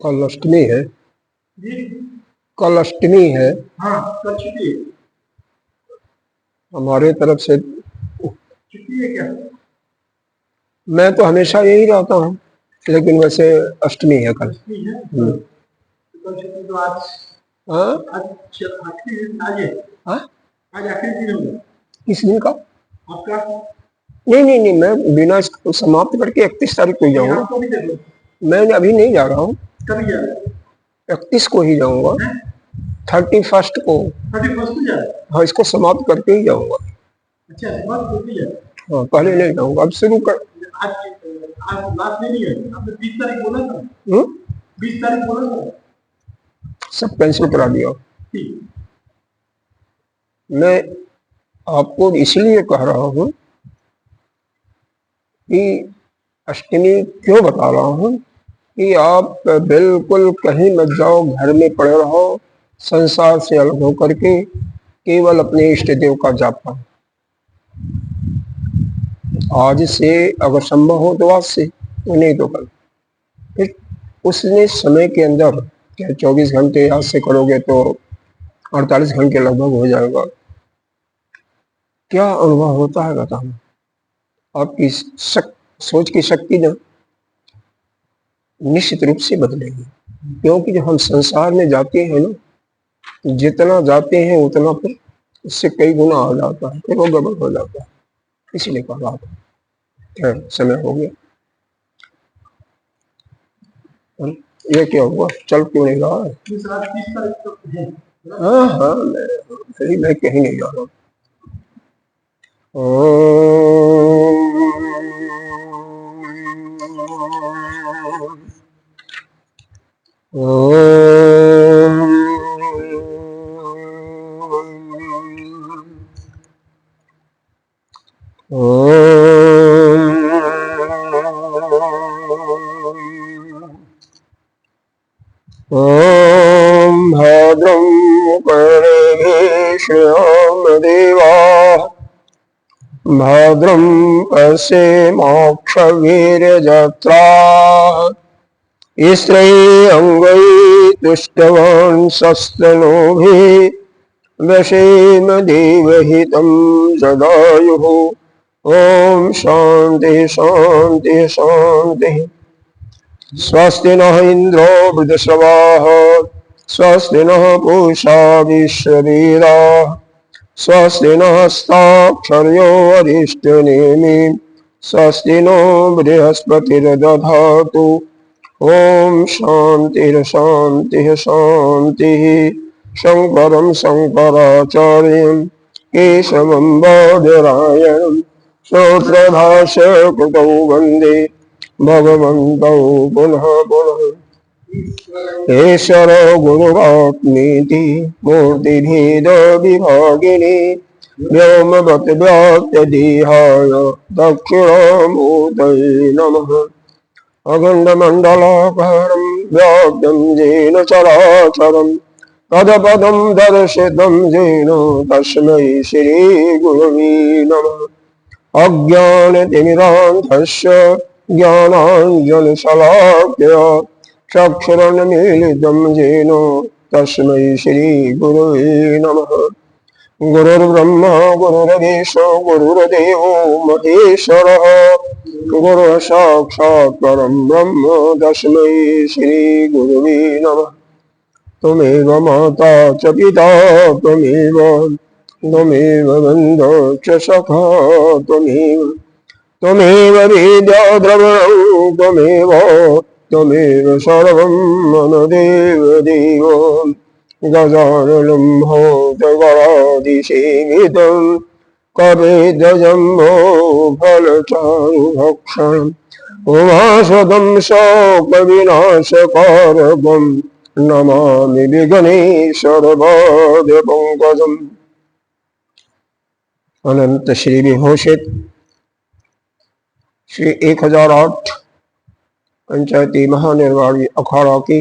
कल अष्टमी है। जी कल अष्टमी है हाँ, कल छुट्टी है। हमारे तरफ से। छुट्टी है क्या? मैं तो हमेशा यही रहता हूँ, लेकिन वैसे अष्टमी है कल। अष्टमी है हम्म। तो कल छुट्टी तो आज हाँ आखिरी दिन आज है। हाँ, आज आखिरी दिन होगा किस दिन का? आपका। नहीं नहीं नहीं, मैं बिना इसको समाप्त करके 31 तारीख को ही नहीं, जाऊंगा। आपको भी देखो। मैं अभी नहीं जा रहा हूँ, कभी जा रहे 31 को ही जाऊंगा। हैं? 31 को। 31 को जा रहे हैं? हाँ, इसको समाप्त करके ही जाऊंगा। अच्छा, बात होती है। हाँ, पहले नहीं जाऊंगा, अब शुरू कर। आज आज लास्ट नहीं है, आपने 20 तारीख बोला था। हम्म? 20 तारीख बोला था। सब कैंसिल करा दिया। ठीक। मैं आपको इसलिए कह रहा हूँ कि अष्टमी क्यों बता रहा हूँ कि आप बिल्कुल कहीं मत जाओ, घर में पड़े रहो, संसार से अलग होकर के केवल अपने इष्ट देव का जाप करो। आज से अगर संभव हो तो आज से, तो नहीं तो कल। फिर उसने समय के अंदर क्या 24 घंटे आज से करोगे तो 48 घंटे लगभग हो जाएगा। क्या अनुभव होता है बताना। आपकी सोच की शक्ति ना निश्चित रूप से बदलेगी, क्योंकि जब हम संसार में जाते हैं ना, जितना जाते हैं उतना फिर उससे कई गुना आ जाता है, फिर वो गड़बड़ हो जाता है। इसीलिए कहा आप समय हो गया। ये क्या हुआ, चल क्यों नहीं रहा है? 30 तारीख तक है। हाँ हाँ, मैं कहीं नहीं जा रहा। ॐ भद्रं कर्णेभिश्यामदेवाः भद्रं पश्येमाक्षवीर्यजत्राः स्त्रैरङ्गैः तुष्टवन्तस्तनूभिः व्यशेम देवहितं सदायुः। ॐ शान्तिः शान्तिः शान्तिः। स्वस्ति नः इन्द्रो वृद्धश्रवाः स्वस्ति नः पूषा विश्ववेदाः स्वस्ति नः हस्ताक्षर्यो अरिष्टनेमि स्वस्ति नो बृहस्पतिर्दधातु। ॐ शान्तिः शान्तिः शान्तिः। शङ्करं शङ्कराचार्यं केशवं बादरायणं सूत्रभाष्यकृतौ वन्दे भगवन्तौ पुनः पुनः। ईश्वरो गुरुरात्मेति मूर्तिभेदविभागिने व्योमवद्व्याप्तदेहाय दक्षिणामूर्तये नमः। अखण्डमण्डलाकारं व्याप्तं येन चराचरं तदपदं दर्शितं येन तस्मै श्रीगुरवे नमः। अज्ञानतिमिरान्धस्य ज्ञानाञ्जनशलाकया चक्षुरुन्मीलितं येन तस्मै श्रीगुरवे नमः। गुरुर्ब्रह्मा गुरुर्विष्णु गुरुर्देवो महेश्वरः गुरुः साक्षात् परं ब्रह्म तस्मै श्रीगुरवे नमः। त्वमेव माता च पिता त्वमेव बन्धो च सखा त्वमेव विद्या द्रविणं त्वमेव सर्वं मम देव गजाननं भूतगणाधिसेवितं कपिध्वजम्बो फलचारुभक्षणम् उमासुतं शोकविनाशकारकं नमामि विघ्नेश्वरपादपङ्कजम्। अनंत श्री विभूषित श्री 1008 पंचायती महानिर्वाणी अखाड़ा की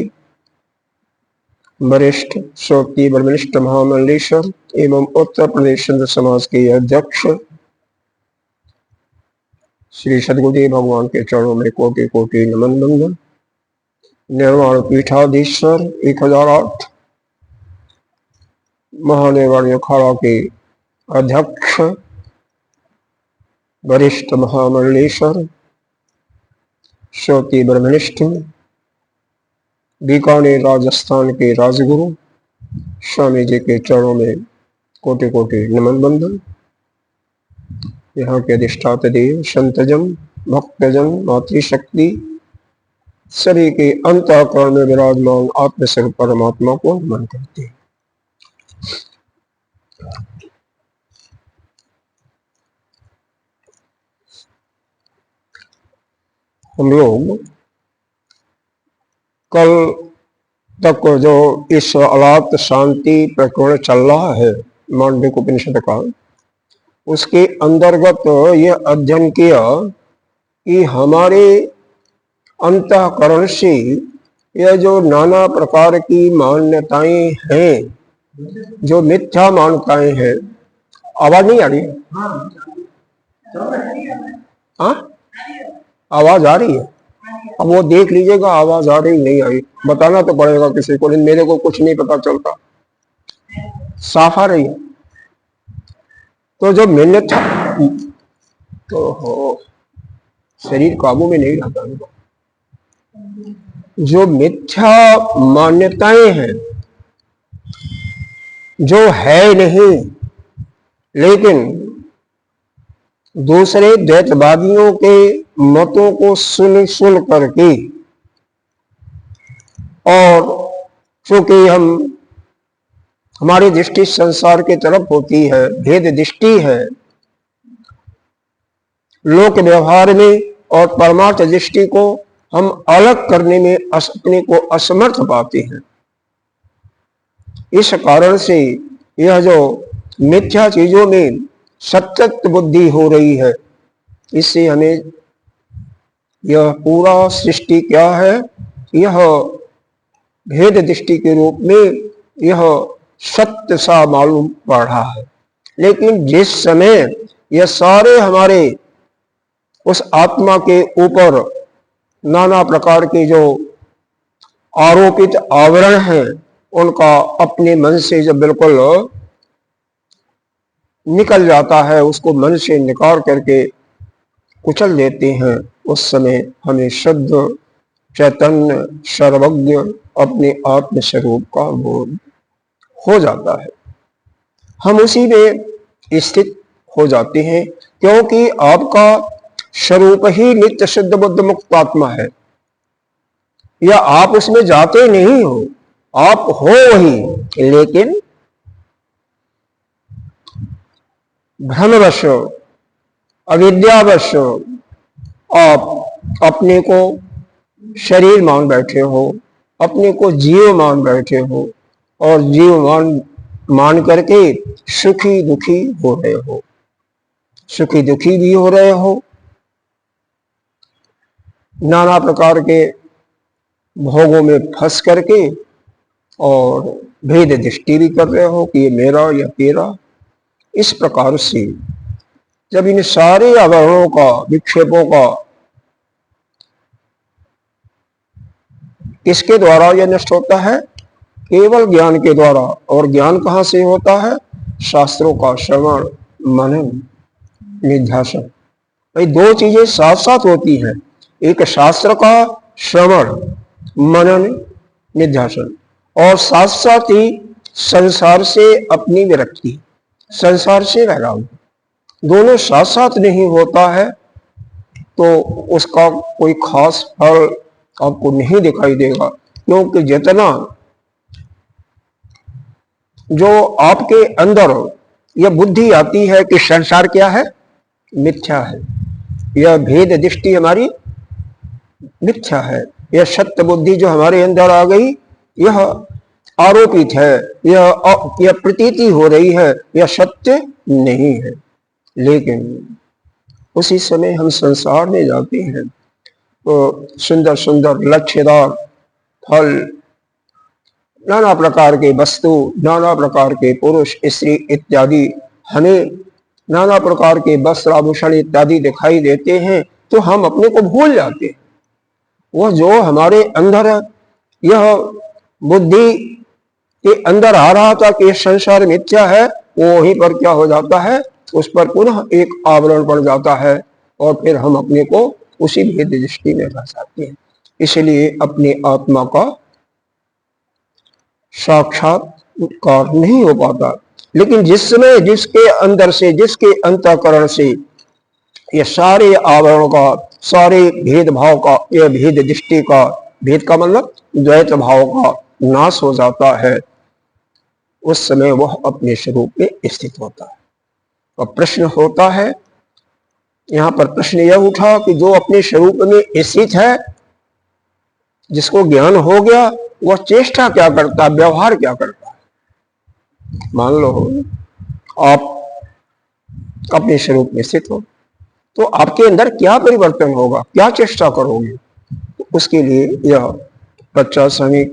वरिष्ठ शोक्ति ब्रह्मनिष्ठ महामंडलेश्वर एवं उत्तर प्रदेश चंद्र समाज के अध्यक्ष श्री सद्गुरुदेव भगवान के चरणों में कोटि कोटि नमन बंदन। निर्वाण पीठाधीश्वर 1008, महानिर्वाण अखाड़ा के अध्यक्ष वरिष्ठ महामंडलेश्वर श्रोति ब्रह्मनिष्ठ बीकानेर राजस्थान के राजगुरु स्वामी जी के चरणों में कोटि कोटि नमन बंदन। यहाँ के अधिष्ठाता देव, संतजन, भक्तजन, मातृशक्ति सभी के अंतःकरण में विराजमान आत्मस्वरूप परमात्मा को नमन करते हैं। हम लोग कल तक जो इस अलात शांति प्रकरण चल रहा है मांडविक उपनिषद का, उसके अंतर्गत यह अध्ययन किया कि हमारे अंतःकरण से यह जो नाना प्रकार की मान्यताएं हैं, जो मिथ्या मान्यताएं हैं। आवाज नहीं आ रही है? हाँ, आवाज आ रही है। अब वो देख लीजिएगा आवाज आ रही नहीं आई, बताना तो पड़ेगा किसी को, लेकिन मेरे को कुछ नहीं पता चलता। साफ आ रही है? तो जो मिथ्या, तो हो शरीर काबू में नहीं रहता। जो मिथ्या मान्यताएं हैं, जो है नहीं, लेकिन दूसरे द्वैतवादियों के मतों को सुन करके, और चूंकि हमारी दृष्टि संसार की तरफ होती है, भेद दृष्टि है, लोक व्यवहार में और परमार्थ दृष्टि को हम अलग करने में अपने को असमर्थ पाते हैं। इस कारण से यह जो मिथ्या चीजों में सतत बुद्धि हो रही है, इससे हमें यह पूरा सृष्टि क्या है, यह भेद दृष्टि के रूप में यह सत्य सा मालूम पड़ रहा है। लेकिन जिस समय यह सारे हमारे उस आत्मा के ऊपर नाना प्रकार के जो आरोपित आवरण हैं, उनका अपने मन से जब बिल्कुल निकल जाता है, उसको मन से निकाल करके कुचल देते हैं, उस समय हमें शुद्ध चैतन्य सर्वज्ञ अपने आत्म स्वरूप का बोध हो जाता है। हम उसी में स्थित हो जाते हैं, क्योंकि आपका स्वरूप ही नित्य शुद्ध बुद्ध मुक्त आत्मा है। या आप उसमें जाते नहीं हो, आप हो वही, लेकिन भ्रमवश, अविद्यावश आप अपने को शरीर मान बैठे हो, अपने को जीव मान बैठे हो, और जीव मान करके सुखी दुखी हो रहे हो। सुखी दुखी भी हो रहे हो, नाना प्रकार के भोगों में फंस करके, और भेद दृष्टि भी कर रहे हो कि ये मेरा या तेरा। इस प्रकार से जब इन सारे आवरणों का, विक्षेपों का किसके द्वारा यह नष्ट होता है? केवल ज्ञान के द्वारा। और ज्ञान कहाँ से होता है? शास्त्रों का श्रवण, मनन, निध्यासन। भाई दो चीजें साथ साथ होती हैं, एक शास्त्र का श्रवण, मनन, निध्यासन, और साथ साथ ही संसार से अपनी विरक्ति, संसार से वैराग्य। दोनों साथ साथ नहीं होता है तो उसका कोई खास फल आपको नहीं दिखाई देगा, क्योंकि जितना जो आपके अंदर यह बुद्धि आती है कि संसार क्या है? मिथ्या है, यह भेद दृष्टि हमारी मिथ्या है, यह सत्य बुद्धि जो हमारे अंदर आ गई, यह आरोपित है, यह प्रतीति हो रही है, यह सत्य नहीं है। लेकिन उसी समय हम संसार में जाते हैं तो सुंदर सुंदर लक्ष्यदार फल, नाना प्रकार के वस्तु, नाना प्रकार के पुरुष स्त्री इत्यादि, हमें नाना प्रकार के वस्त्र आभूषण इत्यादि दिखाई देते हैं, तो हम अपने को भूल जाते हैं। वह जो हमारे अंदर यह बुद्धि के अंदर आ रहा था कि संसार मिथ्या है, वो वहीं पर क्या हो जाता है, उस पर पुनः एक आवरण पड़ जाता है और फिर हम अपने को उसी भेद दृष्टि में फंसाते हैं। इसलिए अपनी आत्मा का साक्षात्कार नहीं हो पाता। लेकिन जिस समय जिसके अंदर से, जिसके अंतःकरण से ये सारे आवरणों का, सारे भेदभाव का, यह भेद दृष्टि का, भेद का मतलब द्वैत भाव का नाश हो जाता है, उस समय वह अपने स्वरूप में स्थित होता है। और प्रश्न होता है, यहाँ पर प्रश्न यह उठा कि जो अपने स्वरूप में स्थित है, जिसको ज्ञान हो गया, वह चेष्टा क्या करता है, व्यवहार क्या करता है। मान लो आप अपने स्वरूप में स्थित हो, तो आपके अंदर क्या परिवर्तन होगा, क्या चेष्टा करोगे। तो उसके लिए यह 50वीं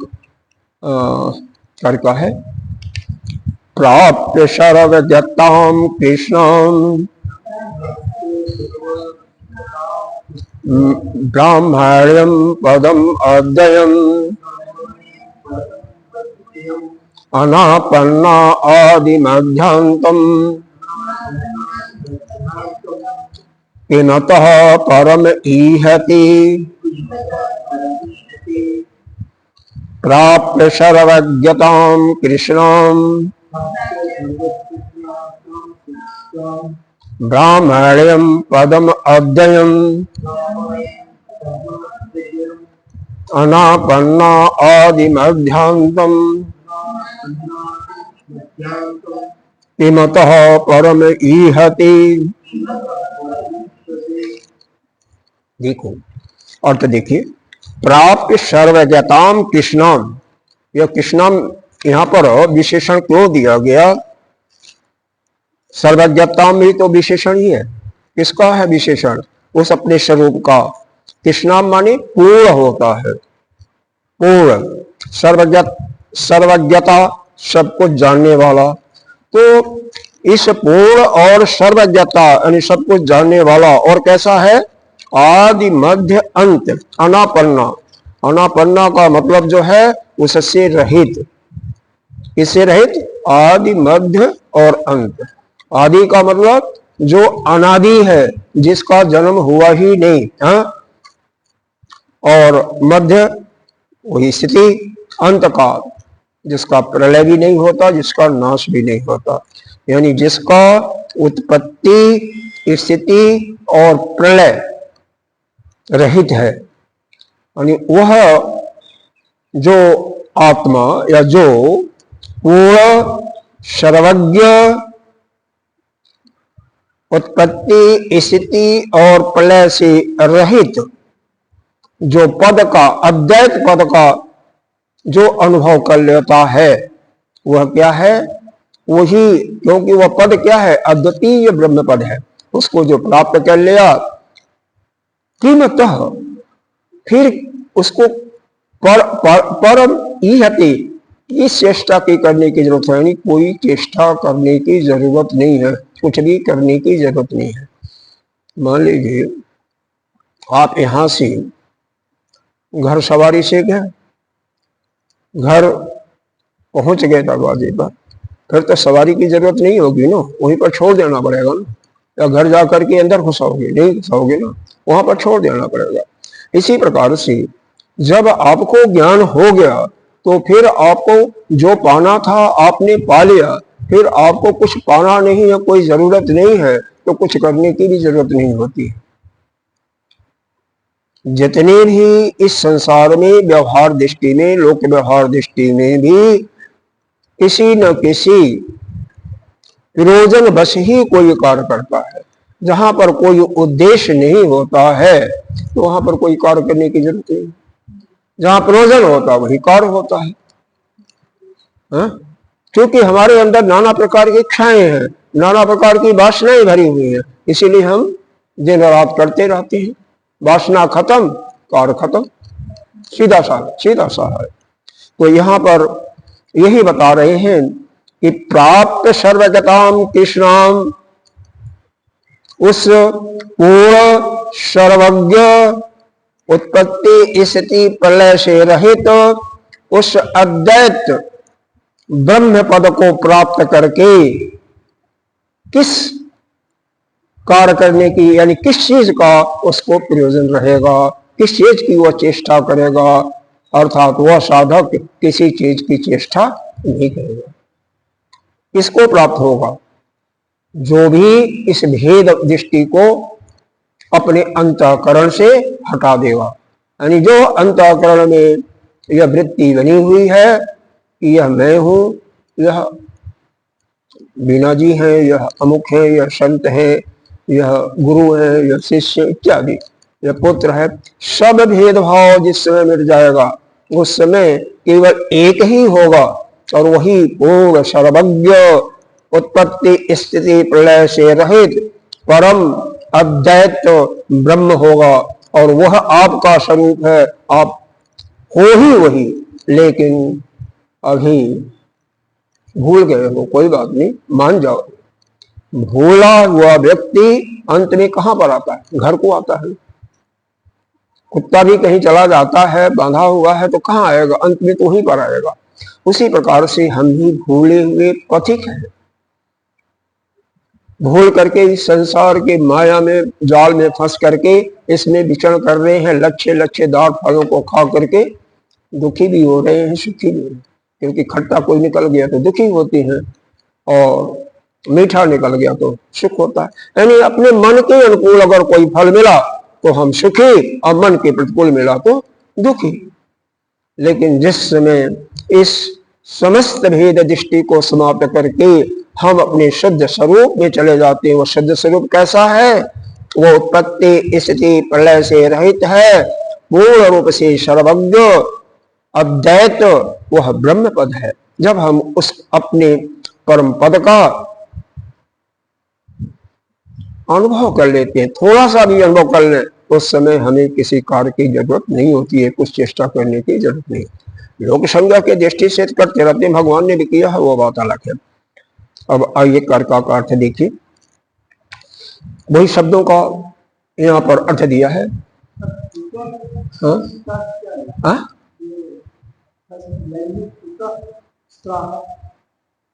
कार्य है, प्राप्य सर्वज्ञतां कृष्णं ब्राह्मण्यं पदम अव्ययम् अनापन्ना आदिमध्यान्तम् पिनतः परम ईहति प्राप्य सर्वज्ञतां कृष्णं ब्राह्मण्यं पदम अव्ययम् अनापन्ना आदिमध्यान्तम् पिमतः परम ईहति। देखो अर्थ देखिए, प्राप्य सर्वज्ञताम कृष्णम, यह कृष्णम यहाँ पर विशेषण क्यों दिया गया। सर्वज्ञताम भी तो विशेषण ही है। किसका है विशेषण, उस अपने स्वरूप का। कृष्णम माने पूर्ण होता है, पूर्ण। सर्वज्ञता सब कुछ जानने वाला। तो इस पूर्ण और सर्वज्ञता यानी सब कुछ जानने वाला और कैसा है, आदि मध्य अंत, अनापन्ना। अनापन्ना का मतलब जो है उससे रहित। इससे रहित, आदि मध्य और अंत। आदि का मतलब जो अनादि है, जिसका जन्म हुआ ही नहीं, और मध्य वही स्थिति, अंत का जिसका प्रलय भी नहीं होता, जिसका नाश भी नहीं होता, यानी जिसका उत्पत्ति, स्थिति और प्रलय रहित है, यानी वह जो आत्मा या जो पूर्ण सर्वज्ञ, उत्पत्ति स्थिति और प्रलय से रहित जो पद का, अद्वैत पद का जो अनुभव कर लेता है, वह क्या है, वही, क्योंकि वह पद क्या है, अद्वितीय ब्रह्म पद है। उसको जो प्राप्त कर लिया, कीमतः फिर उसको परम ईहति, इस चेष्टा की करने की जरूरत है, यानी कोई चेष्टा करने की जरूरत नहीं है, कुछ भी करने की जरूरत नहीं है। मान लीजिए आप यहां से घर सवारी से गए, घर पहुंच गए दरवाजे पर, फिर तो सवारी की जरूरत नहीं होगी ना, वहीं पर छोड़ देना पड़ेगा ना। या घर जाकर के अंदर घुसाओगे, नहीं घुसाओगे ना, वहां पर छोड़ देना पड़ेगा। इसी प्रकार से जब आपको ज्ञान हो गया, तो फिर आपको जो पाना था आपने पा लिया, फिर आपको कुछ पाना नहीं है, कोई जरूरत नहीं है, तो कुछ करने की भी जरूरत नहीं होती। जितने भी इस संसार में व्यवहार दृष्टि में, लोक व्यवहार दृष्टि में भी किसी न किसी प्रयोजन बस ही कोई कार्य करता है। जहां पर कोई उद्देश्य नहीं होता है, तो वहां पर कोई कार्य करने की जरूरत नहीं। जहां प्रयोजन होता है वही कार्य होता है। क्योंकि हमारे अंदर नाना प्रकार की इच्छाएं हैं, नाना प्रकार की वासनाएं भरी हुई हैं, इसीलिए हम दिन रात करते रहते हैं। वासना खत्म, कार्य खत्म, सीधा सा है। तो यहाँ पर यही बता रहे हैं कि प्राप्त सर्वगताम कृष्णाम, उस पूर्ण सर्वज्ञ, उत्पत्ति स्थिति प्रलय से रहित उस अद्वैत ब्रह्म पद को प्राप्त करके किस कार्य करने की, यानी किस चीज का उसको प्रयोजन रहेगा, किस चीज की वह चेष्टा करेगा, अर्थात वह साधक किसी चीज की चेष्टा नहीं करेगा। किसको प्राप्त होगा? जो भी इस भेद दृष्टि को अपने अंतःकरण से हटा देगा, यानी जो अंतःकरण में यह वृत्ति बनी हुई है कि यह मैं हूं, यह बीना जी है, यह अमुक है, यह संत है, यह गुरु है, यह शिष्य इत्यादि, यह पुत्र है, सब भेदभाव जिस समय मिट जाएगा उस समय केवल एक ही होगा और वही पूर्ण सर्वज्ञ उत्पत्ति स्थिति प्रलय से रहित परम अद्वैत ब्रह्म होगा और वह आपका स्वरूप है। आप हो ही वही, लेकिन अभी भूल गए हो। कोई बात नहीं, मान जाओ। भूला हुआ व्यक्ति अंत में कहां पर आता है? घर को आता है। कुत्ता भी कहीं चला जाता है, बांधा हुआ है, तो कहां आएगा? अंत में तो वहीं पर आएगा। उसी प्रकार से हम भी भूले हुए पथिक हैं। भूल करके इस संसार के माया में जाल में फंस करके इसमें विचरण कर रहे हैं, लच्छे लच्छेदार फलों को खा करके दुखी भी हो रहे हैं, सुखी भी हो रहे हैं। क्योंकि खट्टा कोई निकल गया तो दुखी होते हैं और मीठा निकल गया तो सुख होता है। यानी अपने मन के अनुकूल अगर कोई फल मिला तो हम सुखी और मन के प्रतिकूल मिला तो दुखी। लेकिन जिस समय इस समस्त भेद दृष्टि को समाप्त करके हम अपने शुद्ध स्वरूप में चले जाते हैं, वो शुद्ध स्वरूप कैसा है? वो उत्पत्ति स्थिति प्रलय से रहित है, पूर्ण रूप से सर्वज्ञ अद्वैत, वह ब्रह्म पद है। जब हम उस अपने परम पद का अनुभव कर लेते हैं, थोड़ा सा भी अनुभव कर लें, उस समय हमें किसी कार्य की जरूरत नहीं होती है, कुछ चेष्टा करने की जरूरत नहीं। लोक संज्ञा के दृष्टि से करते रहते, भगवान ने भी किया है, वो बात अलग है। अब आइए कार्य का अर्थ देखिए। वही शब्दों का यहाँ पर अर्थ दिया है। हाँ? हाँ?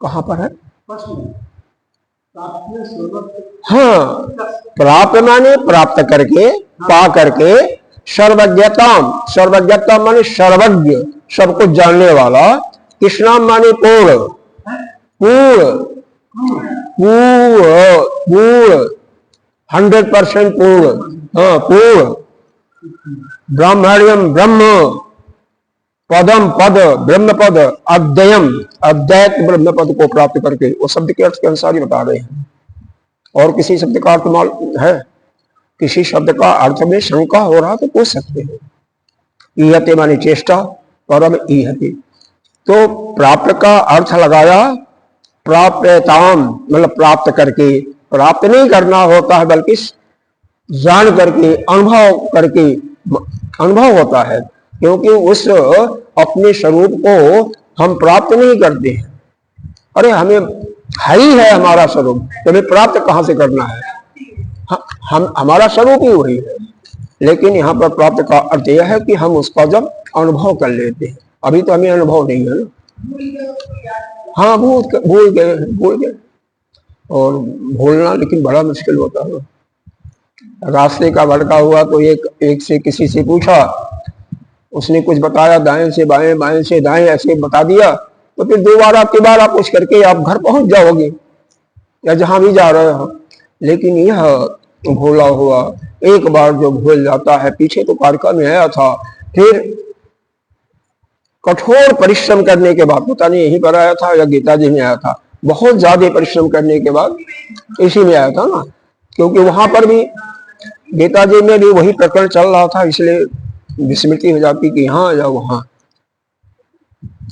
कहाँ पर है? हाँ, प्राप्त माने प्राप्त करके, पा करके, सर्वज्ञताम, सर्वज्ञता माने सर्वज्ञ, सब कुछ जानने वाला, कृष्णाम माने पूर्ण, पूर्ण, पूर्ण, पूर्ण, 100% पूर्ण, हाँ पूर्ण, ब्राह्मण्यम ब्रह्म, पदम पद, ब्रह्म पद, अद्वयम अद्वैत ब्रह्म पद को प्राप्त करके, वो शब्द के अर्थ के अनुसार ही बता रहे हैं। और किसी शब्द का अर्थ मालूम है? किसी शब्द का अर्थ में शंका हो रहा तो पूछ सकते हैं। ईहते माने चेष्टा, परम ईहते, तो प्राप्त का अर्थ लगाया प्राप्यताम, मतलब प्राप्त करके। प्राप्त नहीं करना होता है, बल्कि जान करके, अनुभव करके अनुभव होता है। क्योंकि उस अपने स्वरूप को हम प्राप्त नहीं करते हैं। अरे हमें है ही है हमारा स्वरूप, तो हमें प्राप्त कहां से करना है? हम हमारा स्वरूप ही वही है। लेकिन यहाँ पर प्राप्त का अर्थ यह है कि हम उसका जब अनुभव कर लेते हैं। अभी तो हमें अनुभव नहीं है ना। हाँ, भूल गए। और भूलना लेकिन बड़ा मुश्किल होता है। रास्ते का भटका हुआ तो एक से किसी से पूछा, उसने कुछ बताया, दाएं से बाएं, बाएं से दाएं, ऐसे बता दिया, तो फिर दोबारा तिबारा पूछ करके आप घर पहुंच जाओगे या जहां भी जा रहे हो। लेकिन यह भूला हुआ एक बार जो भूल जाता है, पीछे तो कार्यक्रम में आया था, फिर कठोर परिश्रम करने के बाद, पता नहीं यहीं पर आया था या गीता जी में आया था, बहुत ज्यादा परिश्रम करने के बाद इसी में आया था ना, क्योंकि वहां पर भी गीता जी में भी वही प्रकरण चल रहा था, इसलिए विस्मृति हो जाती कि यहाँ या वहां।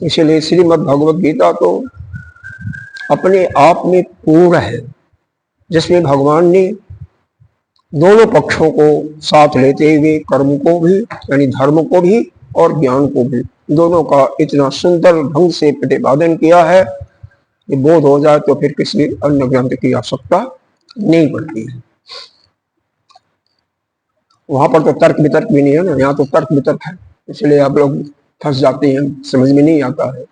इसलिए श्रीमद् भगवद गीता तो अपने आप में पूर्ण है, जिसमें भगवान ने दोनों पक्षों को साथ लेते हुए कर्म को भी, यानी धर्म को भी और ज्ञान को भी, दोनों का इतना सुंदर ढंग से प्रतिपादन किया है कि बोध हो जाए तो फिर किसी अन्य ग्रंथ की आवश्यकता नहीं पड़ती है। वहां पर तो तर्क वितर्क भी नहीं है ना, यहाँ तो तर्क वितर्क है, इसलिए आप लोग फंस जाते हैं, समझ में नहीं आता है।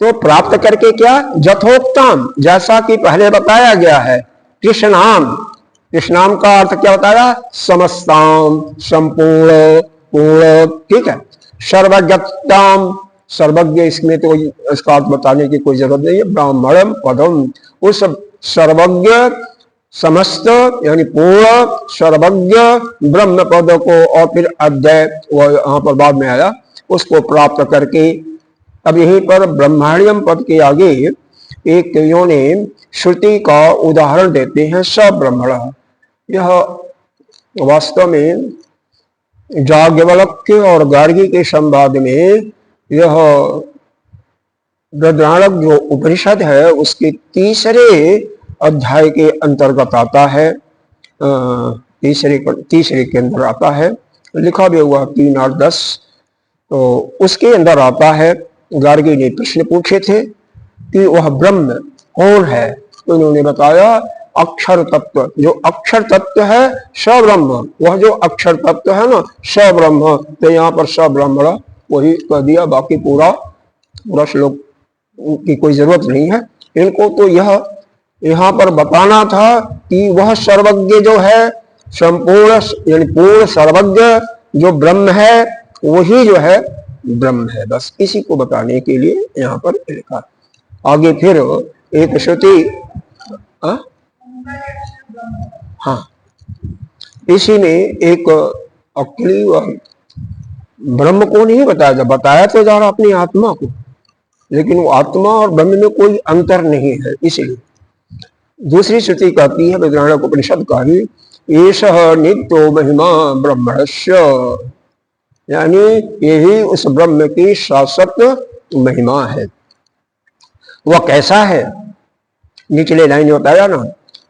तो प्राप्त करके क्या, यथोक्तम, जैसा कि पहले बताया गया है, कृष्णाम, कृष्णाम का अर्थ क्या बताया, समस्ताम, संपूर्ण, पूर्ण, ठीक है। सर्वज्ञताम, सर्वज्ञ, इसमें तो इसका अर्थ बताने की कोई जरूरत नहीं है। ब्राह्मणम पदम, उस सर्वज्ञ, समस्त यानी पूर्ण सर्वज्ञ ब्रह्म पद को, और फिर अद्वय, वो यहाँ पर बाद में आया, उसको प्राप्त करके। अब यहीं पर ब्रह्माण्यम पद के आगे एक कवियों ने श्रुति का उदाहरण देते हैं, सब्रह्मण। यह वास्तव में याज्ञवल्क्य और गार्गी के संवाद में यह बृहदारण्यक जो उपनिषद है उसके तीसरे अध्याय के अंतर्गत आता है, तीसरे के अंदर आता है, लिखा भी हुआ 3 और 10। तो उसके अंदर आता है, गार्गी ने प्रश्न पूछे थे कि वह ब्रह्म कौन है, तो उन्होंने बताया अक्षर तत्व, जो अक्षर तत्व है सब्रह्म, वह जो अक्षर तत्व है ना सब्रह्म। तो यहाँ पर सब्रह्म वही कह दिया, बाकी पूरा श्लोक की कोई जरूरत नहीं है। इनको तो यह यहाँ पर बताना था कि वह सर्वज्ञ जो है, संपूर्ण यानी पूर्ण सर्वज्ञ जो ब्रह्म है, वही जो है ब्रह्म है। बस इसी को बताने के लिए यहाँ पर लिखा। आगे फिर एक श्रुति, हाँ, इसी में एक अक्ली ब्रह्म को नहीं बताया, बताया तो जा रहा अपनी आत्मा को, लेकिन वो आत्मा और ब्रह्म में कोई अंतर नहीं है। इसलिए दूसरी श्रुति कहती है बृहदारण्यक उपनिषद का ही, एषः नित्यो महिमा ब्रह्मणस्य, यानी यही उस ब्रह्म की शाश्वत महिमा है। वह कैसा है, निचले लाइन में बताया ना,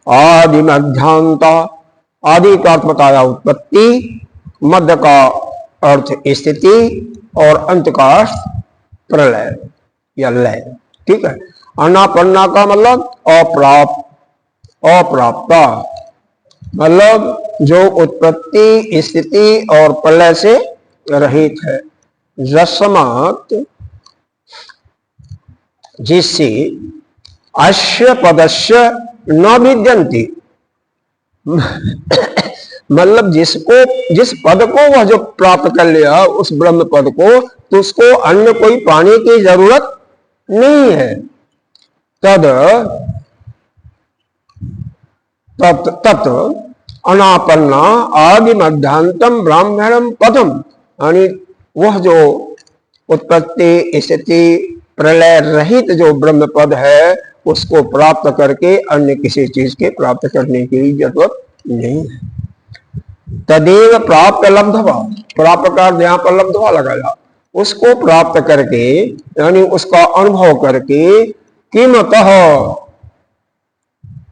आदि मध्यांता, आदि का अर्थ बताया उत्पत्ति, मध्य का अर्थ स्थिति, और अंत का अर्थ प्रलय या लय, ठीक है। अनापन्ना का मतलब अप्राप्त, अप्राप्ता मतलब जो उत्पत्ति स्थिति और प्रलय से रहित है। यस्मात्, जिससे अस्य पदस्य न विद्यन्ति, मतलब जिसको, जिस पद को वह जो प्राप्त कर लिया उस ब्रह्म पद को, तो उसको अन्य कोई पाने की जरूरत नहीं है। तद तत् अनापन्ना आदि मध्यांतम ब्राह्मणम पदम, यानी वह जो उत्पत्ति स्थिति प्रलय रहित जो ब्रह्म पद है, उसको प्राप्त करके अन्य किसी चीज के प्राप्त करने की जरूरत नहीं है। तदेव प्राप्त लब्धवा, प्राप्त का यहाँ पर लब्धवा लगाया, उसको प्राप्त करके यानी उसका अनुभव करके, किमतः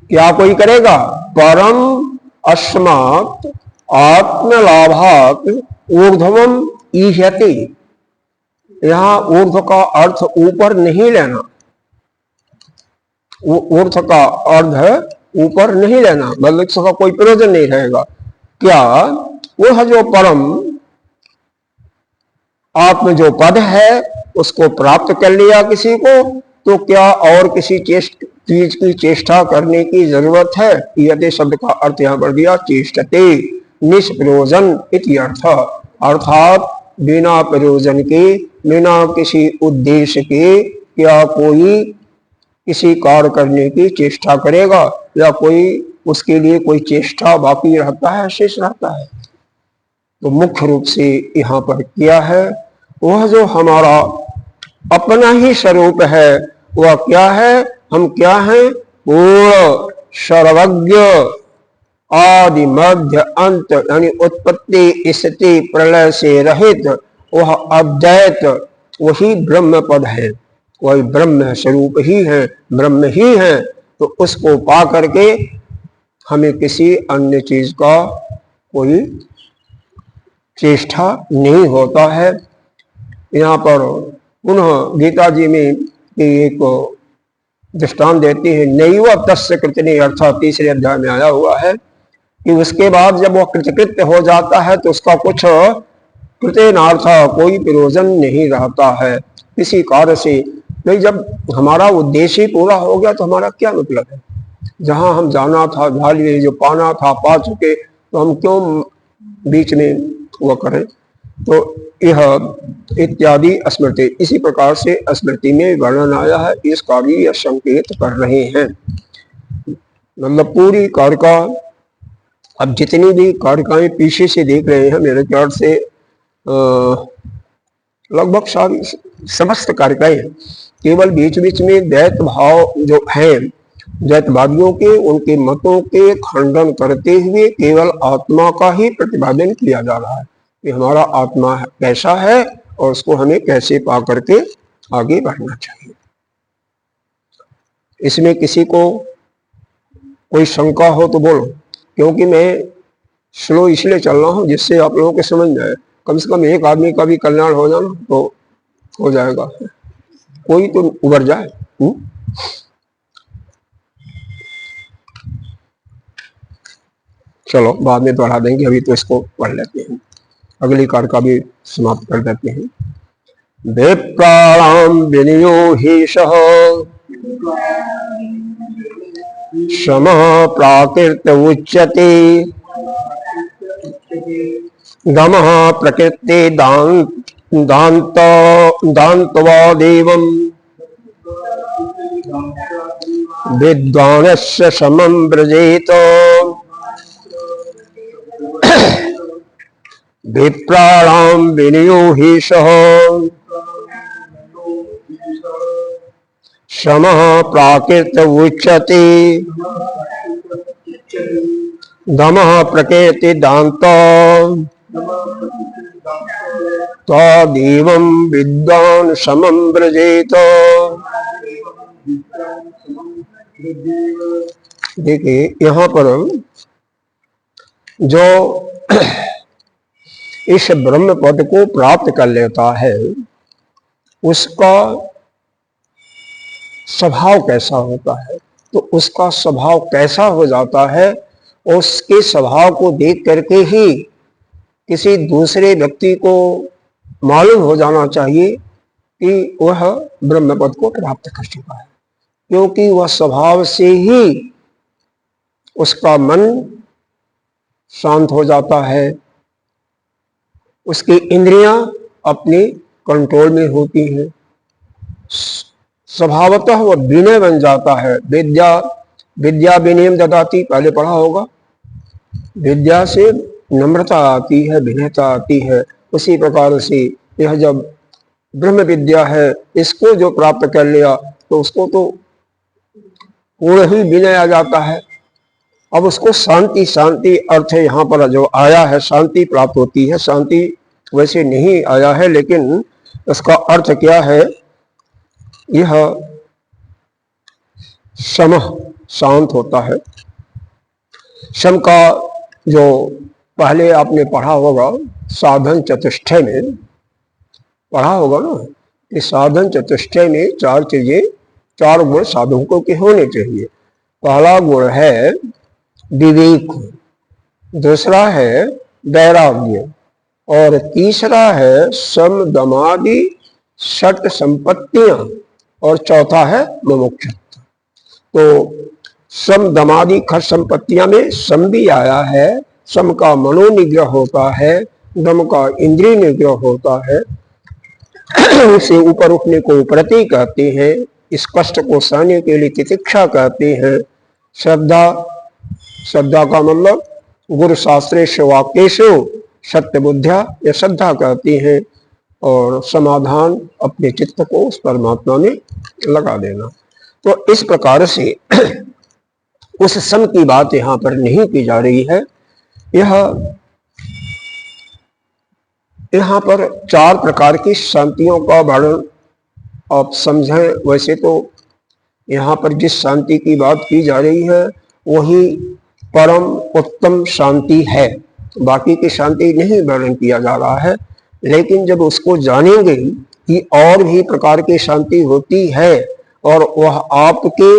क्या कोई करेगा, परम अस्मात् आत्मलाभात् ऊर्ध्वम ईह्यति। यहाँ ऊर्ध्व का अर्थ ऊपर नहीं लेना, ऊर्ध्व का अर्थ ऊपर नहीं लेना, मतलब इसका कोई प्रयोजन नहीं रहेगा। क्या वह जो परम आत्म जो पद है उसको प्राप्त कर लिया किसी को, तो क्या और किसी चीज की चेष्टा करने की जरूरत है। यदि शब्द का अर्थ यहाँ पर दिया चेष्टते निष्प्रयोजन इति अर्थ, अर्थात बिना प्रयोजन के, बिना किसी उद्देश्य के क्या कोई किसी कार्य करने की चेष्टा करेगा, या कोई उसके लिए कोई चेष्टा बाकी रहता है, शेष रहता है। तो मुख्य रूप से यहाँ पर किया है, वह जो हमारा अपना ही स्वरूप है वह क्या है, हम क्या हैं, पूर्ण सर्वज्ञ आदि मध्य अंत, यानी उत्पत्ति स्थिति प्रलय से रहित वह अद्वैत, वही ब्रह्म पद है, वही ब्रह्म स्वरूप ही है, ब्रह्म ही है। तो उसको पा करके हमें किसी अन्य चीज का कोई चेष्टा नहीं होता है। यहाँ पर पुनः गीता जी में एक दृष्टांत देती है, नैव तस्य कृतने, अर्थात तीसरे अध्याय में आया हुआ है कि उसके बाद जब वह कृतकृत्य हो जाता है तो उसका कुछ कृतेनार्थ कोई प्रयोजन नहीं रहता है किसी कार्य से। नहीं, जब हमारा उद्देश्य ही पूरा हो गया तो हमारा क्या मतलब है। जहां हम जाना था जा लिए, जो पाना था पा चुके, तो हम क्यों बीच में वो करें। तो यह इत्यादि स्मृति, इसी प्रकार से स्मृति में वर्णन आया है, इसका भी यह संकेत कर रहे हैं। मतलब पूरी कारिका, अब जितनी भी कारिकाएं पीछे से देख रहे हैं मेरे ख्याल से लगभग सारी समस्त कारिकाएं, केवल बीच बीच में द्वैत भाव जो है, द्वैतवादियों के उनके मतों के खंडन करते हुए केवल आत्मा का ही प्रतिपादन किया जा रहा है कि हमारा आत्मा कैसा है और उसको हमें कैसे पा करके आगे बढ़ना चाहिए। इसमें किसी को कोई शंका हो तो बोलो, क्योंकि मैं स्लो इसलिए चल रहा हूं जिससे आप लोगों के समझ में आए। कम से कम एक आदमी का भी कल्याण हो जाना तो हो जाएगा, कोई तो उबर जाए। चलो बाद में बढ़ा देंगे, अभी तो इसको पढ़ लेते हैं, अगली कार का भी समाप्त कर देते हैं। विप्राणाम विनियो हि सह शम प्राकृत उच्यते गम प्रकृति दान्तवादेवम् विद्वानस्य समं व्रजेत विप्राणां विनियो हि सः शमः प्राकृत उच्यते दमः प्रकृति दान्त तदेवं विद्वान् समं व्रजेत। देखिए यहाँ पर जो इस ब्रह्म पद को प्राप्त कर लेता है उसका स्वभाव कैसा होता है, तो उसका स्वभाव कैसा हो जाता है, उसके स्वभाव को देख करके ही किसी दूसरे व्यक्ति को मालूम हो जाना चाहिए कि वह ब्रह्म पद को प्राप्त कर चुका है, क्योंकि वह स्वभाव से ही उसका मन शांत हो जाता है, उसकी इंद्रियां अपने कंट्रोल में होती हैं, स्वभावतः वह विनय बन जाता है। विद्या विनयम ददाति, पहले पढ़ा होगा। विद्या से नम्रता आती है, विनयता आती है। उसी प्रकार से यह जब ब्रह्म विद्या है, इसको जो प्राप्त कर लिया तो उसको तो पूर्ण ही विनय आ जाता है। अब उसको शांति, शांति अर्थ है यहाँ पर जो आया है, शांति प्राप्त होती है। शांति वैसे नहीं आया है, लेकिन उसका अर्थ क्या है, यह शम शांत होता है। शम का जो पहले आपने पढ़ा होगा साधन चतुष्टय में पढ़ा होगा ना, कि साधन चतुष्टय में चार चीजें, चार गुण साधकों के होने चाहिए। पहला गुण है विवेक, दूसरा है वैराग्य, और तीसरा है सम दमादि षट संपत्तियां, और चौथा है मुमुक्षुत्व। तो सम दमादि खट संपत्तियां में सम भी आया है, सम का मनोनिग्रह होता है, दम का इंद्रिय निग्रह होता है, उसे ऊपर उठने को प्रति कहते हैं, इस कष्ट को सहने के लिए तितिक्षा कहते हैं। श्रद्धा, श्रद्धा का मतलब गुरु शास्त्रेश वाक्येषु सत्य बुद्धिया, यह श्रद्धा कहती हैं। और समाधान, अपने चित्त को उस परमात्मा में लगा देना। तो इस प्रकार से उस सम की बात यहाँ पर नहीं की जा रही है। यहाँ पर चार प्रकार की शांतियों का वर्णन आप समझें। वैसे तो यहाँ पर जिस शांति की बात की जा रही है वही परम उत्तम शांति है, बाकी की शांति नहीं वर्णन किया जा रहा है। लेकिन जब उसको जानेंगे कि और भी प्रकार की शांति होती है और वह आपके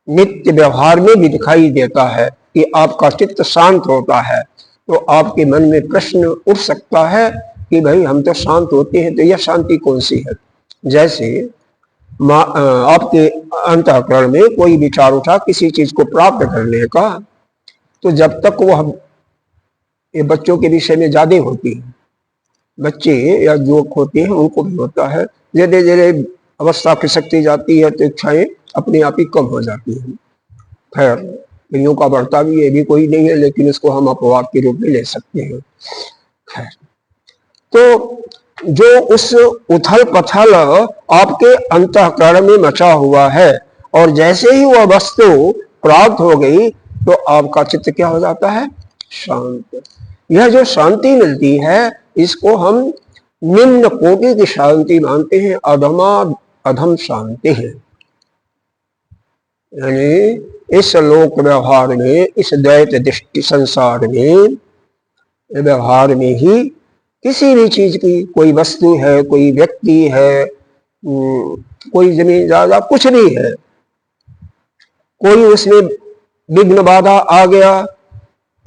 नित्य व्यवहार में भी दिखाई देता है कि आपका चित्त शांत होता है, तो आपके मन में प्रश्न उठ सकता है कि भाई हम तो शांत होते हैं, तो यह शांति कौन सी है। जैसे आपके अंतःकरण में कोई विचार उठा किसी चीज को प्राप्त करने का, तो जब तक वह, ये बच्चों के विषय में ज्यादा होती है, बच्चे या युवक होते हैं उनको भी होता है, धीरे धीरे अवस्था खिसकती जाती है तो इच्छाएं अपने आप ही कम हो जाती हैं। खैर कईयों का बढ़ता भी ये भी कोई नहीं है, लेकिन इसको हम अपवाद के रूप में ले सकते हैं। खैर, तो जो उस उथल पथल आपके अंतःकरण में मचा हुआ है, और जैसे ही वह वस्तु प्राप्त हो गई तो आपका चित्त क्या हो जाता है, शांत। यह जो शांति मिलती है इसको हम निम्न कोटि की शांति मानते हैं, अधम शांति है। यानी इस लोक व्यवहार में, इस द्वैत दृष्टि संसार में, व्यवहार में ही किसी भी चीज की, कोई वस्तु है, कोई व्यक्ति है, कोई जमीन जायदाद कुछ भी है, कोई उसमें विघ्न बाधा आ गया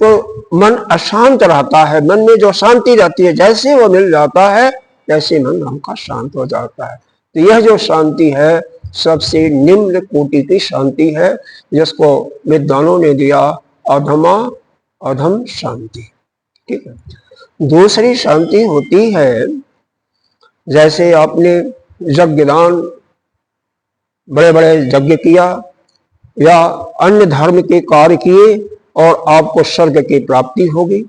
तो मन अशांत रहता है। मन में जो शांति रहती है, जैसे वो मिल जाता है तैसे मन हमका शांत हो जाता है। तो यह जो शांति है सबसे निम्न कोटि की शांति है, जिसको विद्वानों ने दिया अधम शांति। ठीक है। दूसरी शांति होती है, जैसे आपने यज्ञदान, बड़े बड़े यज्ञ किया या अन्य धर्म के कार्य किए और आपको स्वर्ग की प्राप्ति होगी,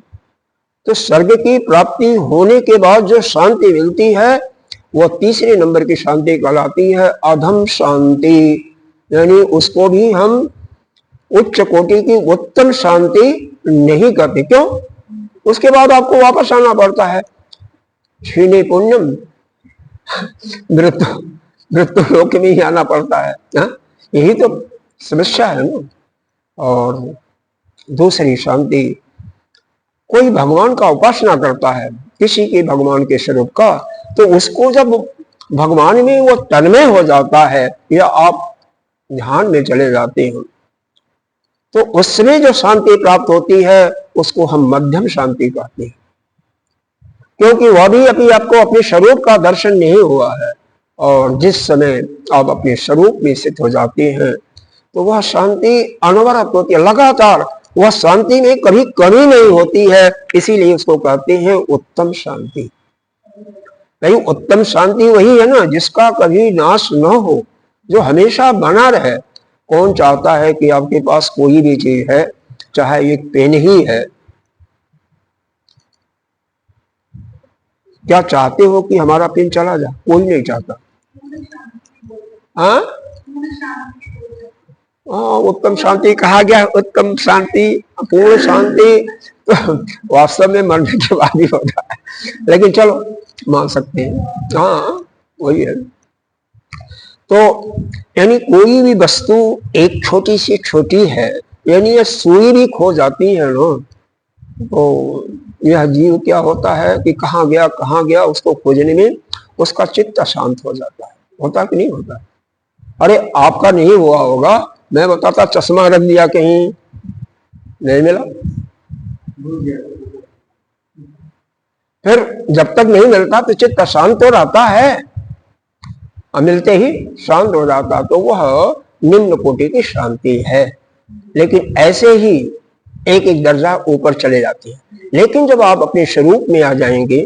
तो स्वर्ग की प्राप्ति होने के बाद जो शांति मिलती है वो तीसरे नंबर की शांति कहलाती है, अधम शांति। यानी उसको भी हम उच्च कोटि की उत्तम शांति नहीं करते। क्यों? उसके बाद आपको वापस आना पड़ता है। क्षीणे पुण्यम मृत्यु लोक में ही आना पड़ता है। यही तो समस्या है ना। और दूसरी शांति, कोई भगवान का उपासना करता है, किसी के भगवान के स्वरूप का, तो उसको जब भगवान में वो तन्मय हो जाता है या आप ध्यान में चले जाते हो, तो उसमें जो शांति प्राप्त होती है उसको हम मध्यम शांति कहते हैं। क्योंकि वह भी अभी आपको अपने स्वरूप का दर्शन नहीं हुआ है, और जिस समय आप अपने स्वरूप में स्थित हो जाते हैं तो वह शांति अनवरत होती है, लगातार। वह शांति में कभी कमी नहीं होती है, इसीलिए उसको कहते हैं उत्तम शांति। नहीं, उत्तम शांति वही है ना जिसका कभी नाश न हो, जो हमेशा बना रहे। कौन चाहता है कि आपके पास कोई भी चीज है, चाहे एक पेन ही है, क्या चाहते हो कि हमारा पेन चला जाए? कोई नहीं चाहता। हाँ, उत्तम शांति कहा गया, उत्तम शांति, पूर्ण शांति तो वास्तव में मरने के बाद ही होता है, लेकिन चलो मान सकते हैं। हाँ वही है। तो यानी कोई भी वस्तु एक छोटी सी छोटी है, यानी ये सुई भी खो जाती है ना, तो यह जीव क्या होता है कि कहाँ गया उसको खोजने में उसका चित्त अशांत हो जाता है। होता कि नहीं होता? अरे आपका नहीं हुआ होगा, मैं बताता चश्मा रख दिया कहीं, नहीं मिला, फिर जब तक नहीं मिलता तो चित्त अशांत तो रहता है, और मिलते ही शांत हो जाता, तो वह निम्न कोटि की शांति है। लेकिन ऐसे ही एक एक दर्जा ऊपर चले जाते हैं। लेकिन जब आप अपने स्वरूप में आ जाएंगे,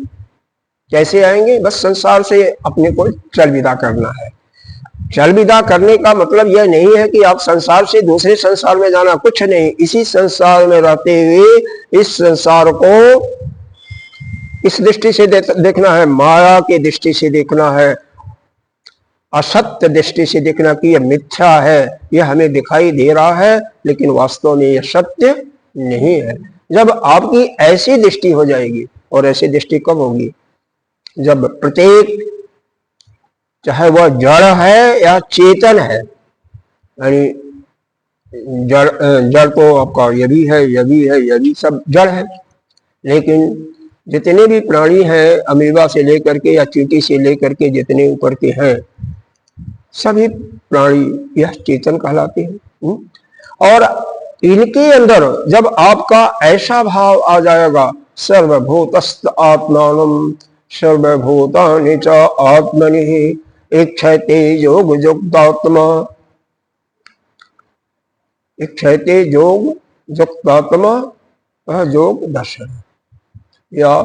कैसे आएंगे? बस संसार से अपने को चल विदा करना है। चल विदा करने का मतलब यह नहीं है कि आप संसार से दूसरे संसार में जाना, कुछ नहीं। इसी संसार में रहते हुए इस संसार को इस दृष्टि से देखना है, माया की दृष्टि से देखना है, असत्य दृष्टि से देखना कि यह मिथ्या है, यह हमें दिखाई दे रहा है लेकिन वास्तव में यह सत्य नहीं है। जब आपकी ऐसी दृष्टि हो जाएगी, और ऐसी दृष्टि कब होगी? जब प्रत्येक, चाहे वह जड़ है या चेतन है, यानी जड़ तो आपका ये भी है, ये भी है, ये भी सब जड़ है, लेकिन जितने भी प्राणी हैं, अमीबा से लेकर के या चींटी से लेकर के जितने ऊपर के हैं, सभी प्राणी यह चेतन कहलाते हैं। और इनके अंदर जब आपका ऐसा भाव आ जाएगा, सर्वभूतस्थ आत्मानम सर्वभूतानि च आत्मनि इच्छते योग युक्तात्मा, इच्छते योग युक्तात्मा योग दर्शन। या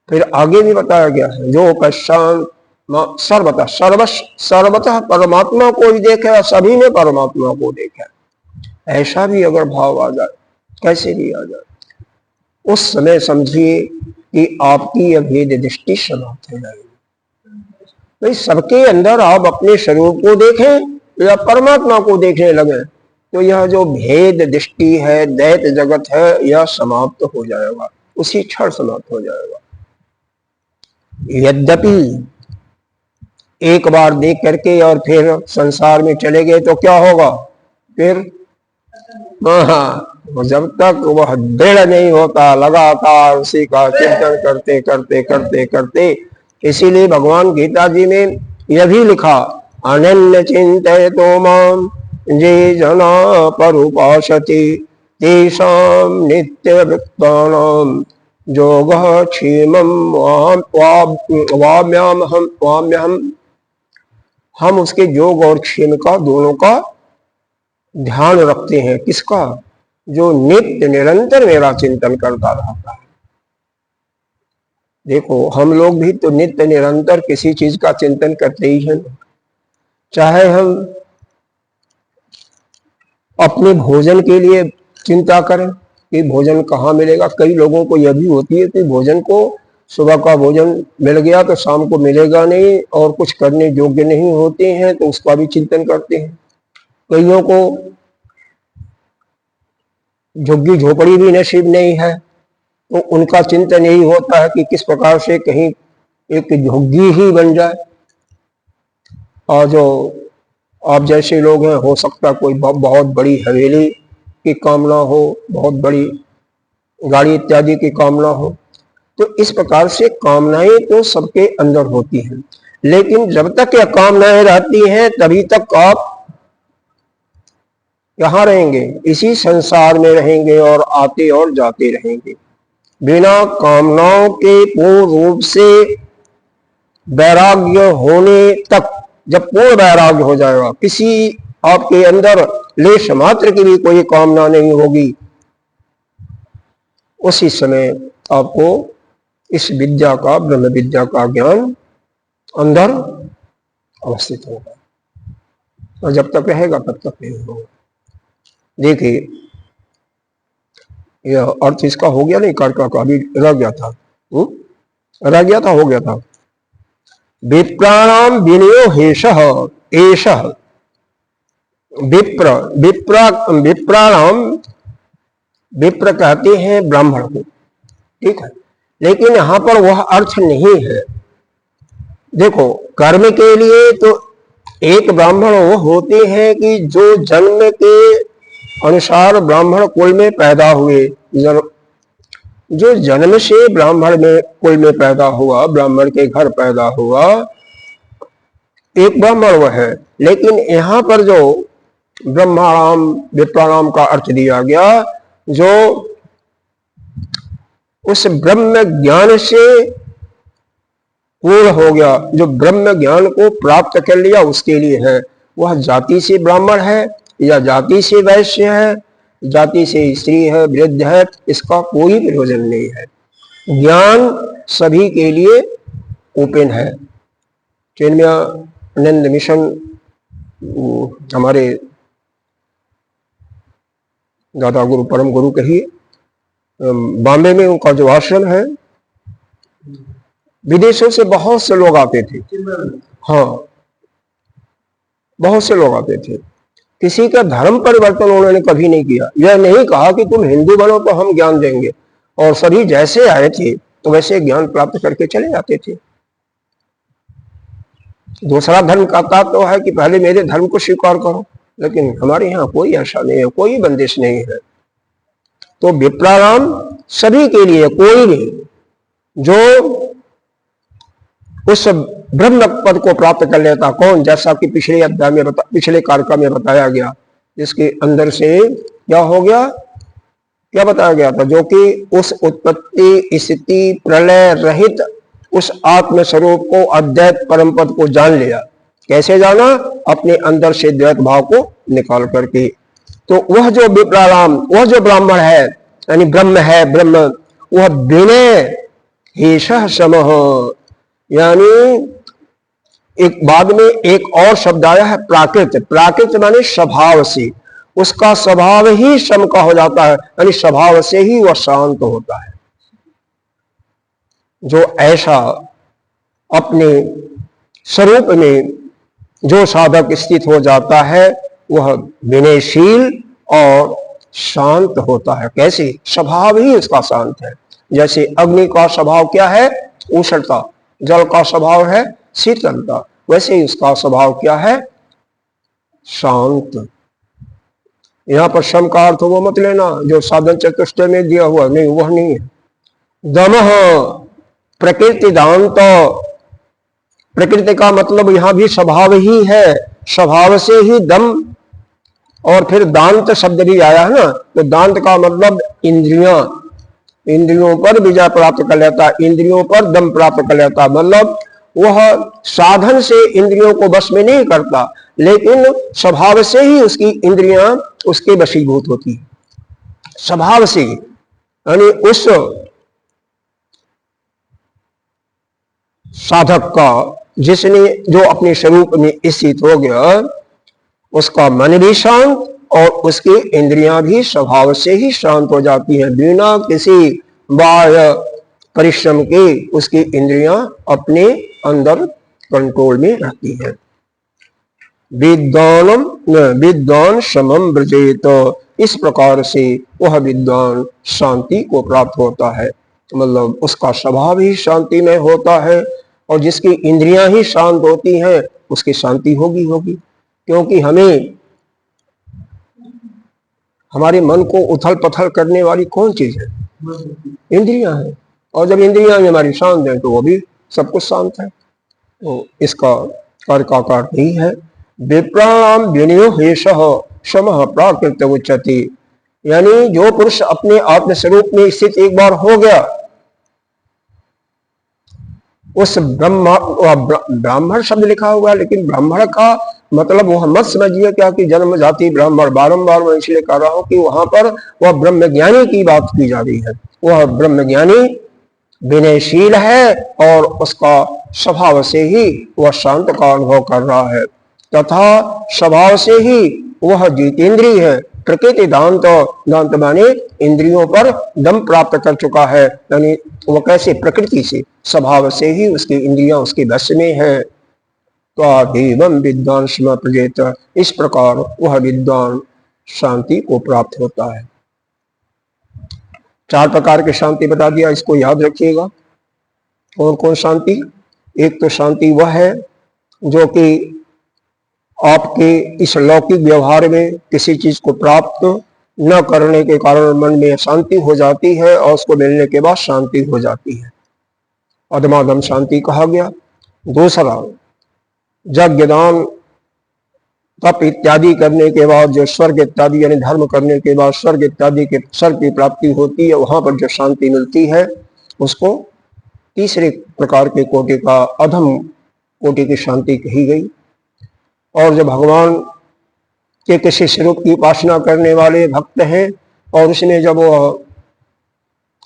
फिर आगे भी बताया गया है, जो पश्चात सर्वतः सर्वतः परमात्मा को ही देखा, सभी ने परमात्मा को देखा, ऐसा भी अगर भाव आ जाए, कैसे भी आ जाए, उस समय समझिए कि आपकी अभेद दृष्टि समाप्त हो जाएगी। भाई सबके अंदर आप अपने स्वरूप को देखें या परमात्मा को देखने लगे तो यह जो भेद दृष्टि है, दैत जगत है, यह समाप्त हो जाएगा, उसी क्षण समाप्त हो जाएगा। यद्यपि एक बार देख करके और फिर संसार में चले गए तो क्या होगा, फिर जब तक वह दृढ़ नहीं होता, लगातार उसी का चिंतन करते करते करते करते, इसीलिए भगवान गीता जी में यह भी लिखा, अनन्य चिंतयतो माम ये जना परुपासति तेषां नित्य वृत्तानां योगः क्षेमं वाम्यहम्। हम उसके योग और क्षेम का, दोनों का ध्यान रखते हैं। किसका? जो नित्य निरंतर मेरा चिंतन करता रहता है। देखो हम लोग भी तो नित्य निरंतर किसी चीज का चिंतन करते ही हैं, चाहे हम अपने भोजन के लिए चिंता करें कि भोजन कहाँ मिलेगा। कई लोगों को यह भी होती है कि भोजन को, सुबह का भोजन मिल गया तो शाम को मिलेगा नहीं, और कुछ करने योग्य नहीं होते हैं तो उसका भी चिंतन करते हैं। कईयों को झुग्गी झोपड़ी भी नसीब नहीं है तो उनका चिंतन यही होता है कि किस प्रकार से कहीं एक झुग्गी ही बन जाए। और जो आप जैसे लोग हैं, हो सकता कोई बहुत बड़ी हवेली की कामना हो, बहुत बड़ी गाड़ी इत्यादि की कामना हो। तो इस प्रकार से कामनाएं तो सबके अंदर होती हैं, लेकिन जब तक यह कामनाएं रहती हैं तभी तक आप यहाँ रहेंगे, इसी संसार में रहेंगे और आते और जाते रहेंगे। बिना कामनाओं के पूर्ण रूप से वैराग्य होने तक, जब पूर्ण वैराग्य हो जाएगा, किसी आपके अंदर लेश मात्र की भी कोई कामना नहीं होगी, उसी समय आपको इस विद्या का, ब्रह्म विद्या का ज्ञान अंदर अवस्थित होगा, और जब तक रहेगा तब तक नहीं होगा। देखिए यह अर्थ इसका हो गया नहीं, कारका का अभी रह गया था, हो गया था। विप्राणाम विनयो हेषः एषः, विप्राणाम, विप्र कहते हैं ब्राह्मण को, ठीक है, लेकिन यहां पर वह अर्थ नहीं है। देखो कर्म के लिए तो एक ब्राह्मण वो होते हैं कि जो जन्म के अनुसार ब्राह्मण कुल में पैदा हुए, जो जन्म से ब्राह्मण में कुल में पैदा हुआ, ब्राह्मण के घर पैदा हुआ, एक ब्राह्मण वह है। लेकिन यहाँ पर जो ब्रह्माणाम विप्राणाम का अर्थ दिया गया, जो उस ब्रह्म ज्ञान से पूर्ण हो गया, जो ब्रह्म ज्ञान को प्राप्त कर लिया, उसके लिए है। वह जाति से ब्राह्मण है या जाति से वैश्य है, जाति से स्त्री है, वृद्ध है, इसका कोई प्रयोजन नहीं है। ज्ञान सभी के लिए ओपन है। चिन्मयानंद मिशन हमारे दादा गुरु परम गुरु कहिए, बॉम्बे में उनका जो आश्रम है, विदेशों से बहुत से लोग आते थे। हाँ, बहुत से लोग आते थे। किसी का धर्म परिवर्तन उन्होंने कभी नहीं किया। यह नहीं कहा कि तुम हिंदू बनो तो हम ज्ञान देंगे, और सभी जैसे आए थे तो वैसे ज्ञान प्राप्त करके चले जाते थे। दूसरा धर्म कहता तो है कि पहले मेरे धर्म को स्वीकार करो, लेकिन हमारे यहाँ कोई ऐसा नहीं है, कोई बंदिश नहीं है। तो विप्राणाम सभी के लिए, कोई नहीं जो उस ब्रह्म पद को प्राप्त कर लेता। कौन? जैसा कि पिछले अध्याय में पिछले कारका में बताया गया, जिसके अंदर से क्या हो गया, क्या बताया गया था, जो कि उस उत्पत्ति स्थिति प्रलय रहित उस आत्म स्वरूप को, अद्वैत परम पद को जान लिया। कैसे जाना, अपने अंदर से द्वैत भाव को निकाल करके। तो वह जो विप्राराम, वह जो ब्राह्मण है यानी ब्रह्म है, ब्रह्म, वह विनय ईशः समः, यानी एक बाद में एक और शब्द आया है प्राकृत। प्राकृत माने स्वभाव से, उसका स्वभाव ही सम का हो जाता है, यानी स्वभाव से ही वह शांत होता है। जो ऐसा अपने स्वरूप में जो साधक स्थित हो जाता है, वह विनयशील और शांत होता है। कैसे, स्वभाव ही उसका शांत है। जैसे अग्नि का स्वभाव क्या है, उष्णता, जल का स्वभाव है शीतलता, वैसे ही उसका स्वभाव क्या है, शांत। यहां पर सम का अर्थ वो मत लेना जो साधन चतुष्टय में दिया हुआ, नहीं, वह नहीं है। दमः प्रकृति दांत, प्रकृति का मतलब यहां भी स्वभाव ही है, स्वभाव से ही दम। और फिर दांत शब्द भी आया है ना, तो दांत का मतलब इंद्रियां, इंद्रियों पर विजय प्राप्त कर लेता, इंद्रियों पर दम प्राप्त कर लेता। मतलब वह साधन से इंद्रियों को वश में नहीं करता, लेकिन स्वभाव से ही उसकी इंद्रियां उसके वशीभूत होती है, स्वभाव से। यानी उस साधक का, जिसने जो अपने स्वरूप में स्थित हो गया, उसका मन भी शांत और उसकी इंद्रियां भी स्वभाव से ही शांत हो जाती हैं। बिना किसी बाह्य परिश्रम के उसकी इंद्रियां अपने अंदर कंट्रोल में रहती हैं। विद्वान समम ब्रजेत, इस प्रकार से वह विद्वान शांति को प्राप्त होता है। मतलब उसका स्वभाव ही शांति में होता है, और जिसकी इंद्रियां ही शांत होती हैं उसकी शांति होगी होगी। क्योंकि हमें, हमारे मन को उथल पथल करने वाली कौन चीज है, इंद्रियां हैं। और जब इंद्रियां हमारी शांत है तो वो भी सब कुछ शांत है। तो इसका कार्य का कार्य नहीं है। विप्राणाम विनयो हेषः समः प्राकृत उच्यते, यानी जो पुरुष अपने आत्म स्वरूप में स्थित एक बार हो गया, उस ब्राह्मण शब्द लिखा हुआ है, लेकिन ब्राह्मण का मतलब वह मत समझिए क्या कि जन्म जाति ब्राह्मण। बारंबार मैं इसलिए कह रहा हूं कि वहां पर वह ब्रह्मज्ञानी की बात की जा रही है। वह ब्रह्मज्ञानी विनयशील है और उसका स्वभाव से ही वह शांत का अनुभव कर रहा है, तथा स्वभाव से ही वह जितेंद्रिय है। प्रकृति दांत, दांत माने इंद्रियों पर दम प्राप्त कर चुका है, यानी वह कैसे, प्रकृति से, स्वभाव से ही उसकी इंद्रियां उसके वश में है। तो विद्वान स्म प्रजेत, इस प्रकार वह विद्वान शांति को प्राप्त होता है। 4 प्रकार की शांति बता दिया, इसको याद रखिएगा। कौन कौन शांति, एक तो शांति वह है जो कि आपके इस लौकिक व्यवहार में किसी चीज को प्राप्त न करने के कारण मन में शांति हो जाती है, और उसको मिलने के बाद शांति हो जाती है, अधमाधम शांति कहा गया। दूसरा, यज्ञ दान तप इत्यादि करने के बाद जो स्वर्ग इत्यादि यानी धर्म करने के बाद स्वर्ग इत्यादि के स्वर्ग की प्राप्ति होती है, वहां पर जो शांति मिलती है उसको तीसरे प्रकार के कोटि का अधम कोटि की शांति कही गई। और जो भगवान के किसी स्वरूप की उपासना करने वाले भक्त हैं और उसमें जब वह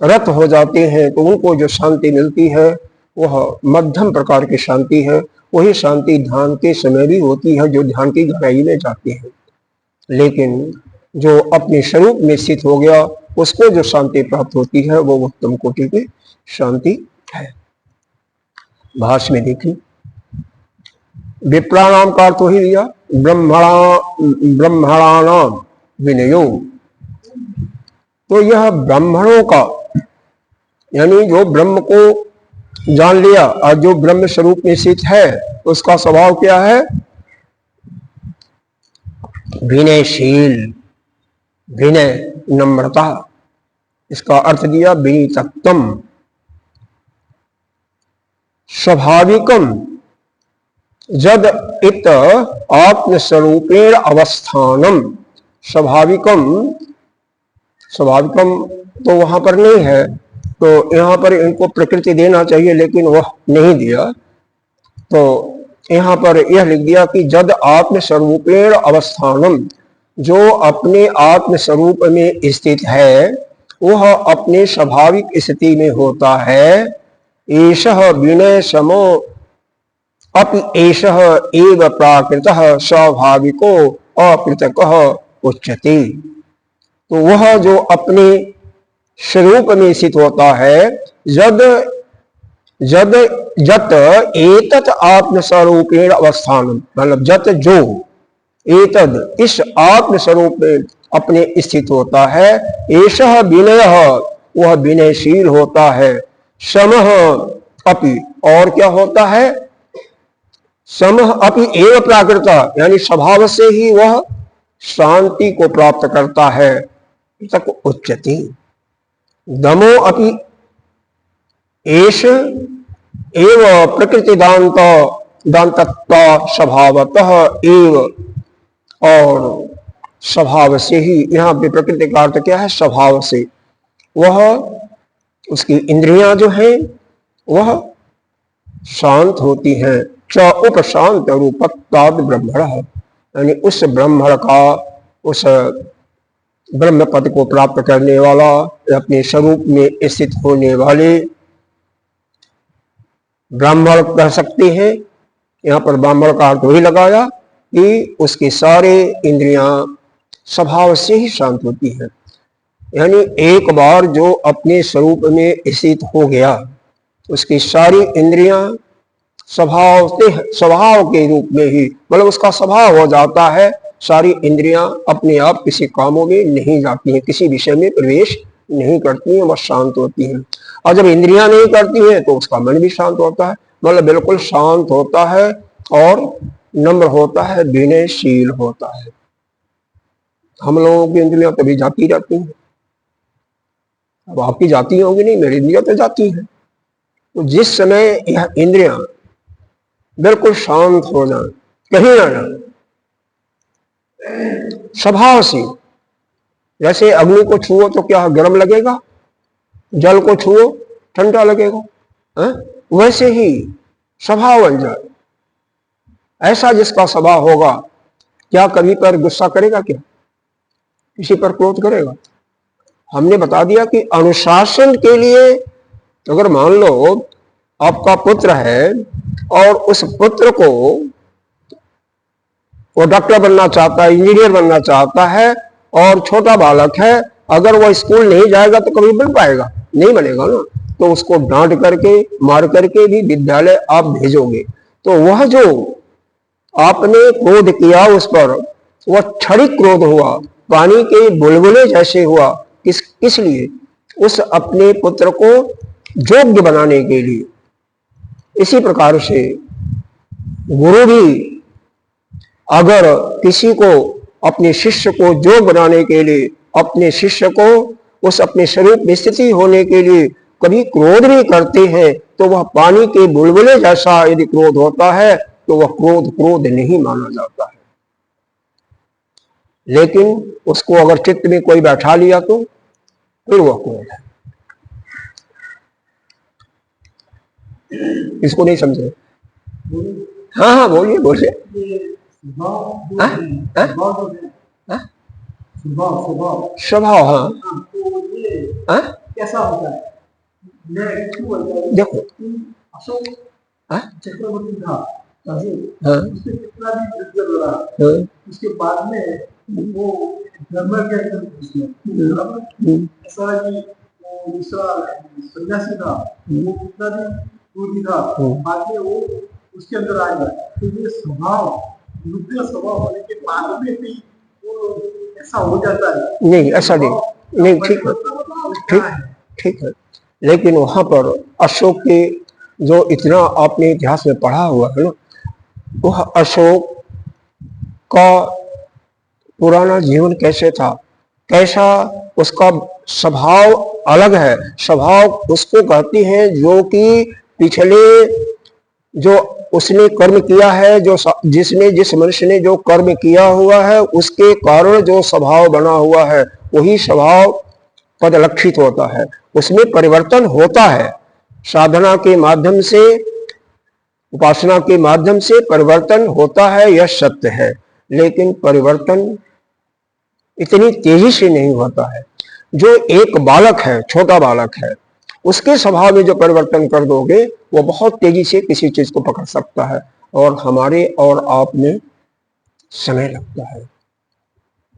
रत हो जाते हैं तो उनको जो शांति मिलती है वह मध्यम प्रकार की शांति है। वही शांति ध्यान के समय भी होती है जो ध्यान की गहराई में जाते हैं, लेकिन जो अपने स्वरूप में स्थित हो गया उसको जो शांति प्राप्त होती है वो उत्तम कोटि की शांति है। भाष्य में देखिए, विप्राणाम का अर्थ ही दिया, ब्रह्मणानाम विनयो। तो यह ब्राह्मणों का, यानी जो ब्रह्म को जान लिया और जो ब्रह्म स्वरूप में स्थित है उसका स्वभाव क्या है, विनयशील, विनय, नम्रता। इसका अर्थ दिया विनीतत्वम, स्वाभाविकम जद इत आत्मस्वरूपेण अवस्थानम, स्वाभाविकम स्वाभाविकम तो वहां पर नहीं है, तो यहाँ पर इनको प्रकृति देना चाहिए, लेकिन वह नहीं दिया। तो यहाँ पर यह लिख दिया कि जद आत्म स्वरूपेण अवस्थानम, जो अपने आत्म स्वरूप में स्थित है वह अपने स्वाभाविक स्थिति में होता है। एषः विनय समो अपि एषः एव प्राकृतः स्वाभाविको अपृथकः उच्यते। तो वह जो अपने स्वरूप में स्थित होता है, जद जत एतत् आत्म स्वरूपेण अवस्थान, मतलब जत जो एतद इस आत्म स्वरूप में अपने स्थित होता है, एषः विनयः वह विनयशील होता है, समः अपि और क्या होता है, समः अपि एव प्राकृतः यानी स्वभाव से ही वह शांति को प्राप्त करता है, तक उच्यते। दमो अपि एष एव प्रकृति दांतत्व स्वभावतः एव, और स्वभाव से ही, यहाँ पे प्रकृति का अर्थ क्या है, स्वभाव से वह उसकी इंद्रियां जो हैं वह शांत होती हैं। च उपशांत रूपत्वाद ब्रह्मणः, यानी उस ब्रह्मण का, उस ब्रह्म पद को प्राप्त करने वाला, अपने स्वरूप में स्थित होने वाले ब्राह्मण कह सकते हैं। यहाँ पर ब्राह्मण का अर्थ वही लगाया कि उसके सारे इंद्रियां स्वभाव से ही शांत होती हैं। यानी एक बार जो अपने स्वरूप में स्थित हो गया, उसकी सारी इंद्रियां स्वभाव के रूप में ही, मतलब उसका स्वभाव हो जाता है, सारी इंद्रियां अपने आप किसी कामों में नहीं जाती हैं, किसी विषय में प्रवेश नहीं करती हैं, वह शांत होती हैं। और जब इंद्रियां नहीं करती हैं तो उसका मन भी शांत होता है, मतलब बिल्कुल शांत होता है और नम्र होता है, विनयशील होता है। हम लोगों की इंद्रियां कभी जाती रहती हैं, अब आपकी जाती होंगी नहीं, मेरी इंद्रियां तो जाती हैं। तो जिस समय यह इंद्रियां बिल्कुल शांत हो जाए, कहीं ना जाए, स्वभाव से, जैसे अग्नि को छुओ तो क्या गर्म लगेगा, जल को छुओ ठंडा लगेगा, वैसे ही स्वभाव बन जाए। ऐसा जिसका स्वभाव होगा, क्या कभी पर गुस्सा करेगा, क्या किसी पर क्रोध करेगा? हमने बता दिया कि अनुशासन के लिए, अगर मान लो आपका पुत्र है और उस पुत्र को वो डॉक्टर बनना चाहता है, इंजीनियर बनना चाहता है, और छोटा बालक है, अगर वो स्कूल नहीं जाएगा तो कभी बन पाएगा? नहीं बनेगा ना। तो उसको डांट करके, मार करके भी विद्यालय आप भेजोगे। तो वह जो आपने क्रोध किया उस पर, वह क्षणिक क्रोध हुआ, पानी के बुलबुले जैसे हुआ। किस लिए? उस अपने पुत्र को योग्य बनाने के लिए। इसी प्रकार से गुरु भी अगर किसी को, अपने शिष्य को योग्य बनाने के लिए, अपने शिष्य को उस अपने स्वरूप में स्थिति होने के लिए कभी क्रोध भी करते हैं, तो वह पानी के बुलबुले जैसा यदि क्रोध होता है तो वह क्रोध नहीं माना जाता है। लेकिन उसको अगर चित्त में कोई बैठा लिया तो फिर वह क्रोध है। इसको नहीं समझे? हाँ हाँ, बोलिए बोलिए। स्वभाव, हाँ, कैसा होता है? देखो, अशोक चक्रवर्ती था, उसके कितना भी हो रहा, उसके बाद में वो धर्म के ऐसा कि दूसरा सन्यासी था, वो कितना भी दूरी था, बाद में वो उसके अंदर आएगा। तो ये स्वभाव, रुद्र स्वभाव होने के बाद में भी वो ऐसा हो जाता है? नहीं, ऐसा नहीं, ठीक है। लेकिन वहां पर अशोक के जो इतना आपने इतिहास में पढ़ा हुआ है ना, वह अशोक का पुराना जीवन कैसे था, कैसा उसका स्वभाव अलग है। स्वभाव उसको कहती है जो कि पिछले जो उसने कर्म किया है, जिस मनुष्य ने जो कर्म किया हुआ है उसके कारण जो स्वभाव बना हुआ है वही स्वभाव पदलक्षित होता है, उसमें परिवर्तन होता है। साधना के माध्यम से, उपासना के माध्यम से परिवर्तन होता है, यह सत्य है। लेकिन परिवर्तन इतनी तेजी से नहीं होता है। जो एक बालक है, छोटा बालक है, उसके स्वभाव में जो परिवर्तन कर दोगे वो बहुत तेजी से किसी चीज को पकड़ सकता है, और हमारे और आप में समय लगता है।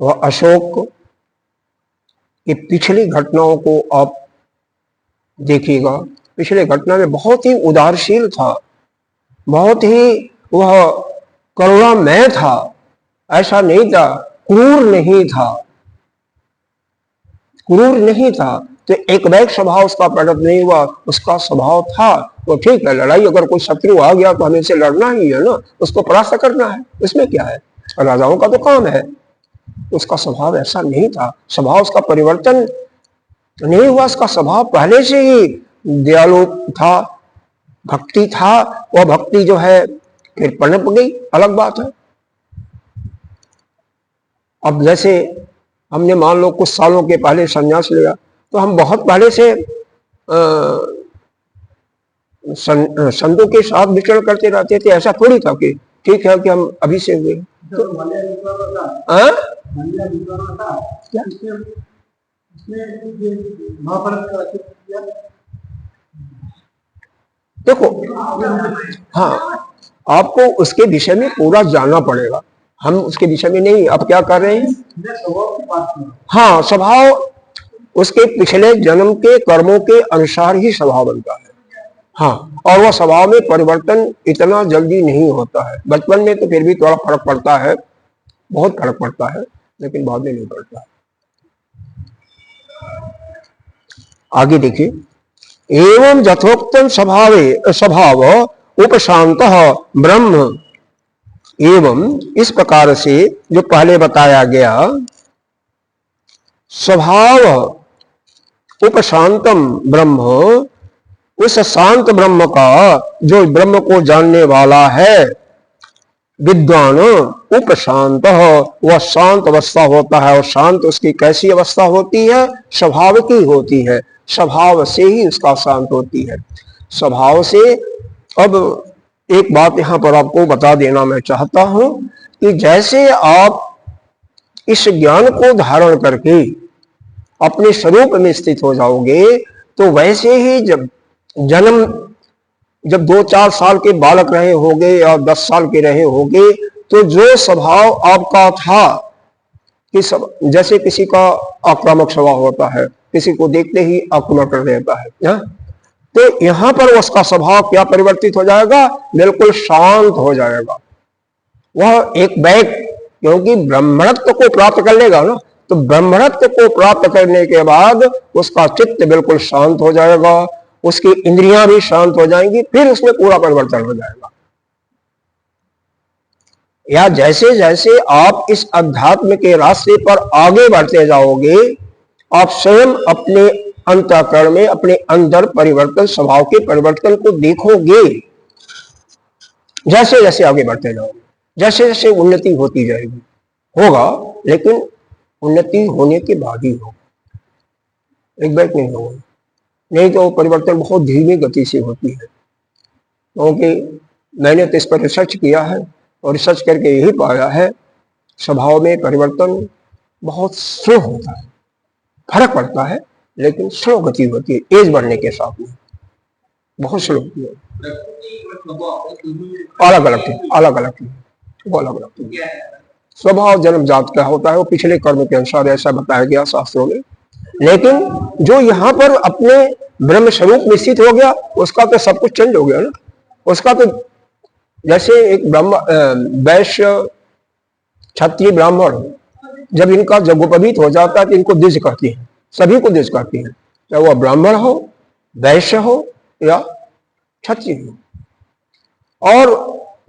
वह अशोक की पिछली घटनाओं को आप देखिएगा, पिछले घटना में बहुत ही उदारशील था, बहुत ही वह करुणामय था, ऐसा नहीं था, क्रूर नहीं था, क्रूर नहीं था। तो एक बैक स्वभाव उसका प्रकट नहीं हुआ, उसका स्वभाव था। तो ठीक है, लड़ाई अगर कोई शत्रु आ गया तो हमें से लड़ना ही है ना, उसको परास्त करना है, इसमें क्या है, राजाओं का तो काम है। उसका स्वभाव ऐसा नहीं था, स्वभाव उसका परिवर्तन नहीं हुआ, उसका स्वभाव पहले से ही दयालु था, भक्ति था। वह भक्ति जो है फिर पनप गई, अलग बात है। अब जैसे हमने मान लो कुछ सालों के पहले संन्यास लिया, तो हम बहुत पहले से संतों के साथ विचरण करते रहते थे, ऐसा थोड़ी था कि ठीक है कि हम अभी से हुए। तो देखो, हाँ, आपको उसके विषय में पूरा जानना पड़ेगा, हम उसके विषय में नहीं। अब क्या कर रहे हैं, हाँ, स्वभाव उसके पिछले जन्म के कर्मों के अनुसार ही स्वभाव बनता है। हाँ, और वह स्वभाव में परिवर्तन इतना जल्दी नहीं होता है। बचपन में तो फिर भी थोड़ा फर्क पड़ता है, बहुत फर्क पड़ता है, लेकिन बाद में नहीं पड़ता है। आगे देखिए, एवं यथोक्तम स्वभाव उपशांत ब्रह्म। एवं इस प्रकार से जो पहले बताया गया स्वभाव उपशांतम ब्रह्म, उस शांत ब्रह्म का, जो ब्रह्म को जानने वाला है विद्वान, उपशांत, वह शांत अवस्था होता है। और शांत उसकी कैसी अवस्था होती है, स्वभाव की होती है, स्वभाव से ही उसका शांत होती है, स्वभाव से। अब एक बात यहां पर आपको बता देना मैं चाहता हूं कि जैसे आप इस ज्ञान को धारण करके अपने स्वरूप में स्थित हो जाओगे, तो वैसे ही जब 2-4 साल के बालक रहे होगे या 10 साल के रहे होगे, तो जो स्वभाव आपका था कि जैसे किसी का आक्रामक स्वभाव होता है, किसी को देखते ही आक्रमण कर देता है ना? तो यहां पर उसका स्वभाव क्या परिवर्तित हो जाएगा, बिल्कुल शांत हो जाएगा। वह एक बैग, क्योंकि ब्रह्मणत्व को प्राप्त कर लेगा ना, तो ब्रह्मणत्व को प्राप्त करने के बाद उसका चित्त बिल्कुल शांत हो जाएगा, उसकी इंद्रियां भी शांत हो जाएंगी, फिर उसमें पूरा परिवर्तन हो जाएगा। या जैसे जैसे आप इस अध्यात्म के रास्ते पर आगे बढ़ते जाओगे, आप स्वयं अपने अंतःकरण में, अपने अंदर परिवर्तन, स्वभाव के परिवर्तन को देखोगे। जैसे जैसे आगे बढ़ते जाओगे, जैसे जैसे उन्नति होती जाएगी, होगा, लेकिन उन्नति होने के बाद ही होगा, एक बैग नहीं होगा। नहीं तो परिवर्तन बहुत धीमी गति से होती है। क्योंकि मैंने तो इस पर रिसर्च किया है, और रिसर्च करके यही पाया है, स्वभाव में परिवर्तन बहुत स्लो होता है, फर्क पड़ता है, लेकिन स्लो गति होती है, एज बढ़ने के साथ में बहुत स्लो होती है। अलग अलग थी, अलग अलग थी, वो अलग अलग थी। स्वभाव जन्म जात का होता है, वो पिछले कर्म के अनुसार, ऐसा बताया गया शास्त्रों में। लेकिन जो यहाँ पर अपने ब्रह्म स्वरूप में स्थित हो गया, उसका तो सब कुछ चेंज हो गया ना। उसका तो जैसे एक वैश्य, क्षत्रिय, ब्राह्मण, जब इनका जगोपवीत हो जाता है तो इनको द्विज कहती है, सभी को द्विज कहती है, चाहे वह ब्राह्मण हो, वैश्य हो या क्षत्रिय हो। और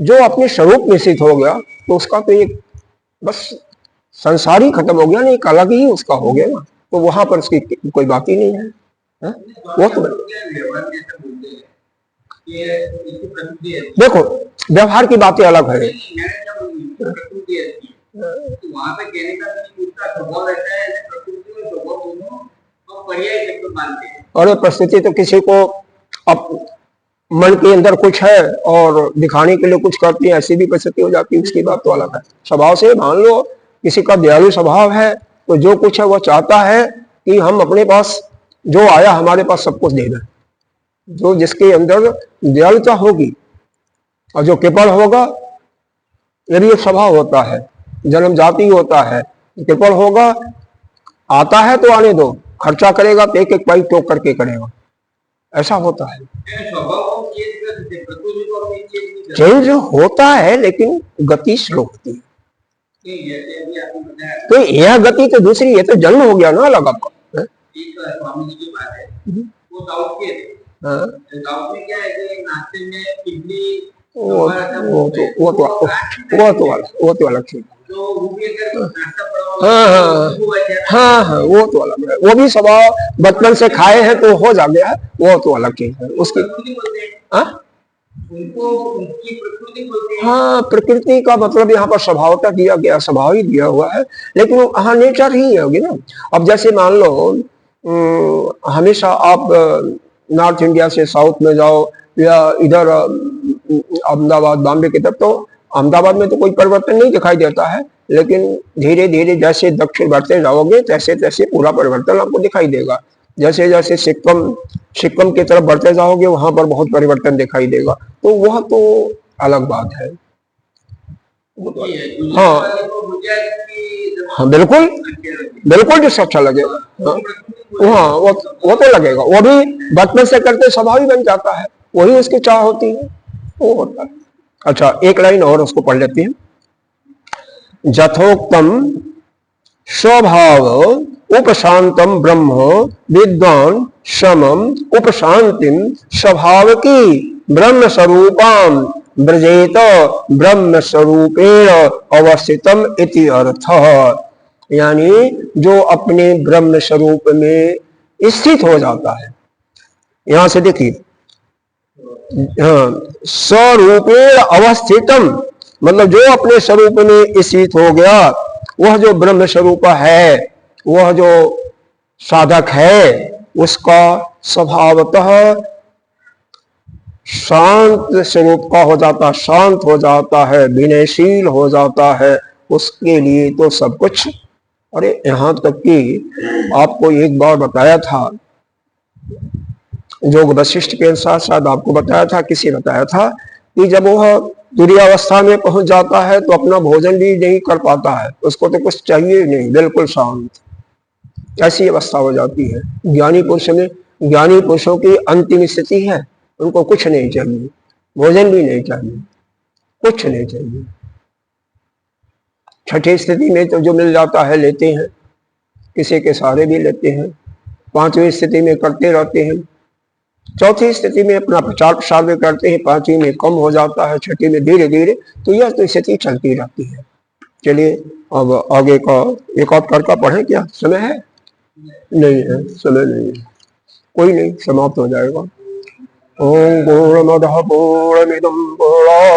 जो अपने स्वरूप में स्थित हो गया, तो उसका तो एक बस संसार ही खत्म हो गया ना, एक अलग ही उसका हो गया ना, तो वहां पर उसकी कोई बात ही नहीं है, वो तो ये इसकी प्रकृति है। देखो व्यवहार की बातें अलग है। मैंने क्या बोली प्रकृति है तो वहाँ पे कहने का नहीं, उसका स्वभाव रहता है, प्रकृति और स्वभाव दोनों हम पर्याय शब्द मानते हैं। और परिस्थिति तो किसी को अब मन के अंदर कुछ है और दिखाने के लिए कुछ करती है, ऐसी भी परिस्थिति हो जाती है, उसकी बात तो अलग है। स्वभाव से मान लो किसी का दयालु स्वभाव है तो जो कुछ है वो चाहता है कि हम अपने पास जो आया हमारे पास सब कुछ दे दें। जो जिसके अंदर दयालुता होगी और जो कृपण होगा, ये भी एक स्वभाव होता है, जन्म जाति होता है। कृपण होगा, आता है तो आने दो, खर्चा करेगा तो एक एक पाई टोक करके करेगा, ऐसा होता है। चेंज होता है लेकिन गति स्लो होती है। तो यह गति तो दूसरी है, तो जन्म हो गया ना अलग आपका। स्वामी जी की बात है, वो साउथ के थे। साउथ में क्या है कि नाश्ते में इडली वो तो अलग चीज। तो वो भी अगर नाश्ता हाँ, वो तो अलग है। वो भी स्वभाव बचपन से खाए हैं तो हो जा गया है, वो तो अलग चीज है उसकी। हाँ, प्रकृति का मतलब यहाँ पर स्वभावता दिया गया, स्वभाव ही दिया हुआ है, लेकिन वो हाँ नेचर ही होगी ना। अब जैसे मान लो हमेशा आप नॉर्थ इंडिया से साउथ में जाओ या इधर अहमदाबाद बॉम्बे की तरफ, तो अहमदाबाद में तो कोई परिवर्तन नहीं दिखाई देता है, लेकिन धीरे धीरे जैसे दक्षिण बढ़ते जाओगे तैसे तैसे पूरा परिवर्तन आपको दिखाई देगा। जैसे जैसे सिक्किम की तरफ बढ़ते जाओगे वहां पर बहुत परिवर्तन दिखाई देगा, तो वह तो अलग बात है। हाँ बिल्कुल बिल्कुल, जो अच्छा लगेगा हाँ वो तो लगेगा। वो भी बचपन से करते स्वभाव ही बन जाता है, वही उसकी चाह होती है, वो होता है। अच्छा, एक लाइन और उसको पढ़ लेते हैं। यथोक्तम स्वभाव उपशांतम ब्रह्म विद्वान समम उपशांतिम स्वभाव की ब्रह्म स्वरूपाम ब्रजेत ब्रह्म स्वरूपेण अवस्थितम इति अर्थः। यानी जो अपने ब्रह्म स्वरूप में स्थित हो जाता है, यहां से देखिए, स्वरूपेण अवस्थितम मतलब जो अपने स्वरूप में स्थित हो गया, वह जो ब्रह्म स्वरूप है, वह जो साधक है, उसका स्वभावतः शांत स्वरूप का हो जाता, शांत हो जाता है, विनयशील हो जाता है। उसके लिए तो सब कुछ। अरे यहां तक कि आपको एक बार बताया था, योग वशिष्ठ के अनुसार शायद आपको बताया था, किसी बताया था कि जब वह तुरीयावस्था में पहुंच जाता है तो अपना भोजन भी नहीं कर पाता है, उसको तो कुछ चाहिए नहीं, बिल्कुल शांत, ऐसी अवस्था हो जाती है। ज्ञानी पुरुष में, ज्ञानी पुरुषों की अंतिम स्थिति है, उनको कुछ नहीं चाहिए, भोजन भी नहीं चाहिए, कुछ नहीं चाहिए। छठी स्थिति में तो जो मिल जाता है लेते हैं, किसी के सहारे भी लेते हैं, पांचवी स्थिति में करते रहते हैं, चौथी स्थिति में अपना प्रचार प्रसार भी करते हैं, पांचवी में कम हो जाता है, छठी में धीरे धीरे, तो यह तो स्थिति चलती रहती है। चलिए अब आगे का एक और करका पढ़े, क्या समय है? नहीं है, समय नहीं है, कोई नहीं, समाप्त हो जाएगा। ओम पूर्णमदः पूर्णमिदं पूर्णात्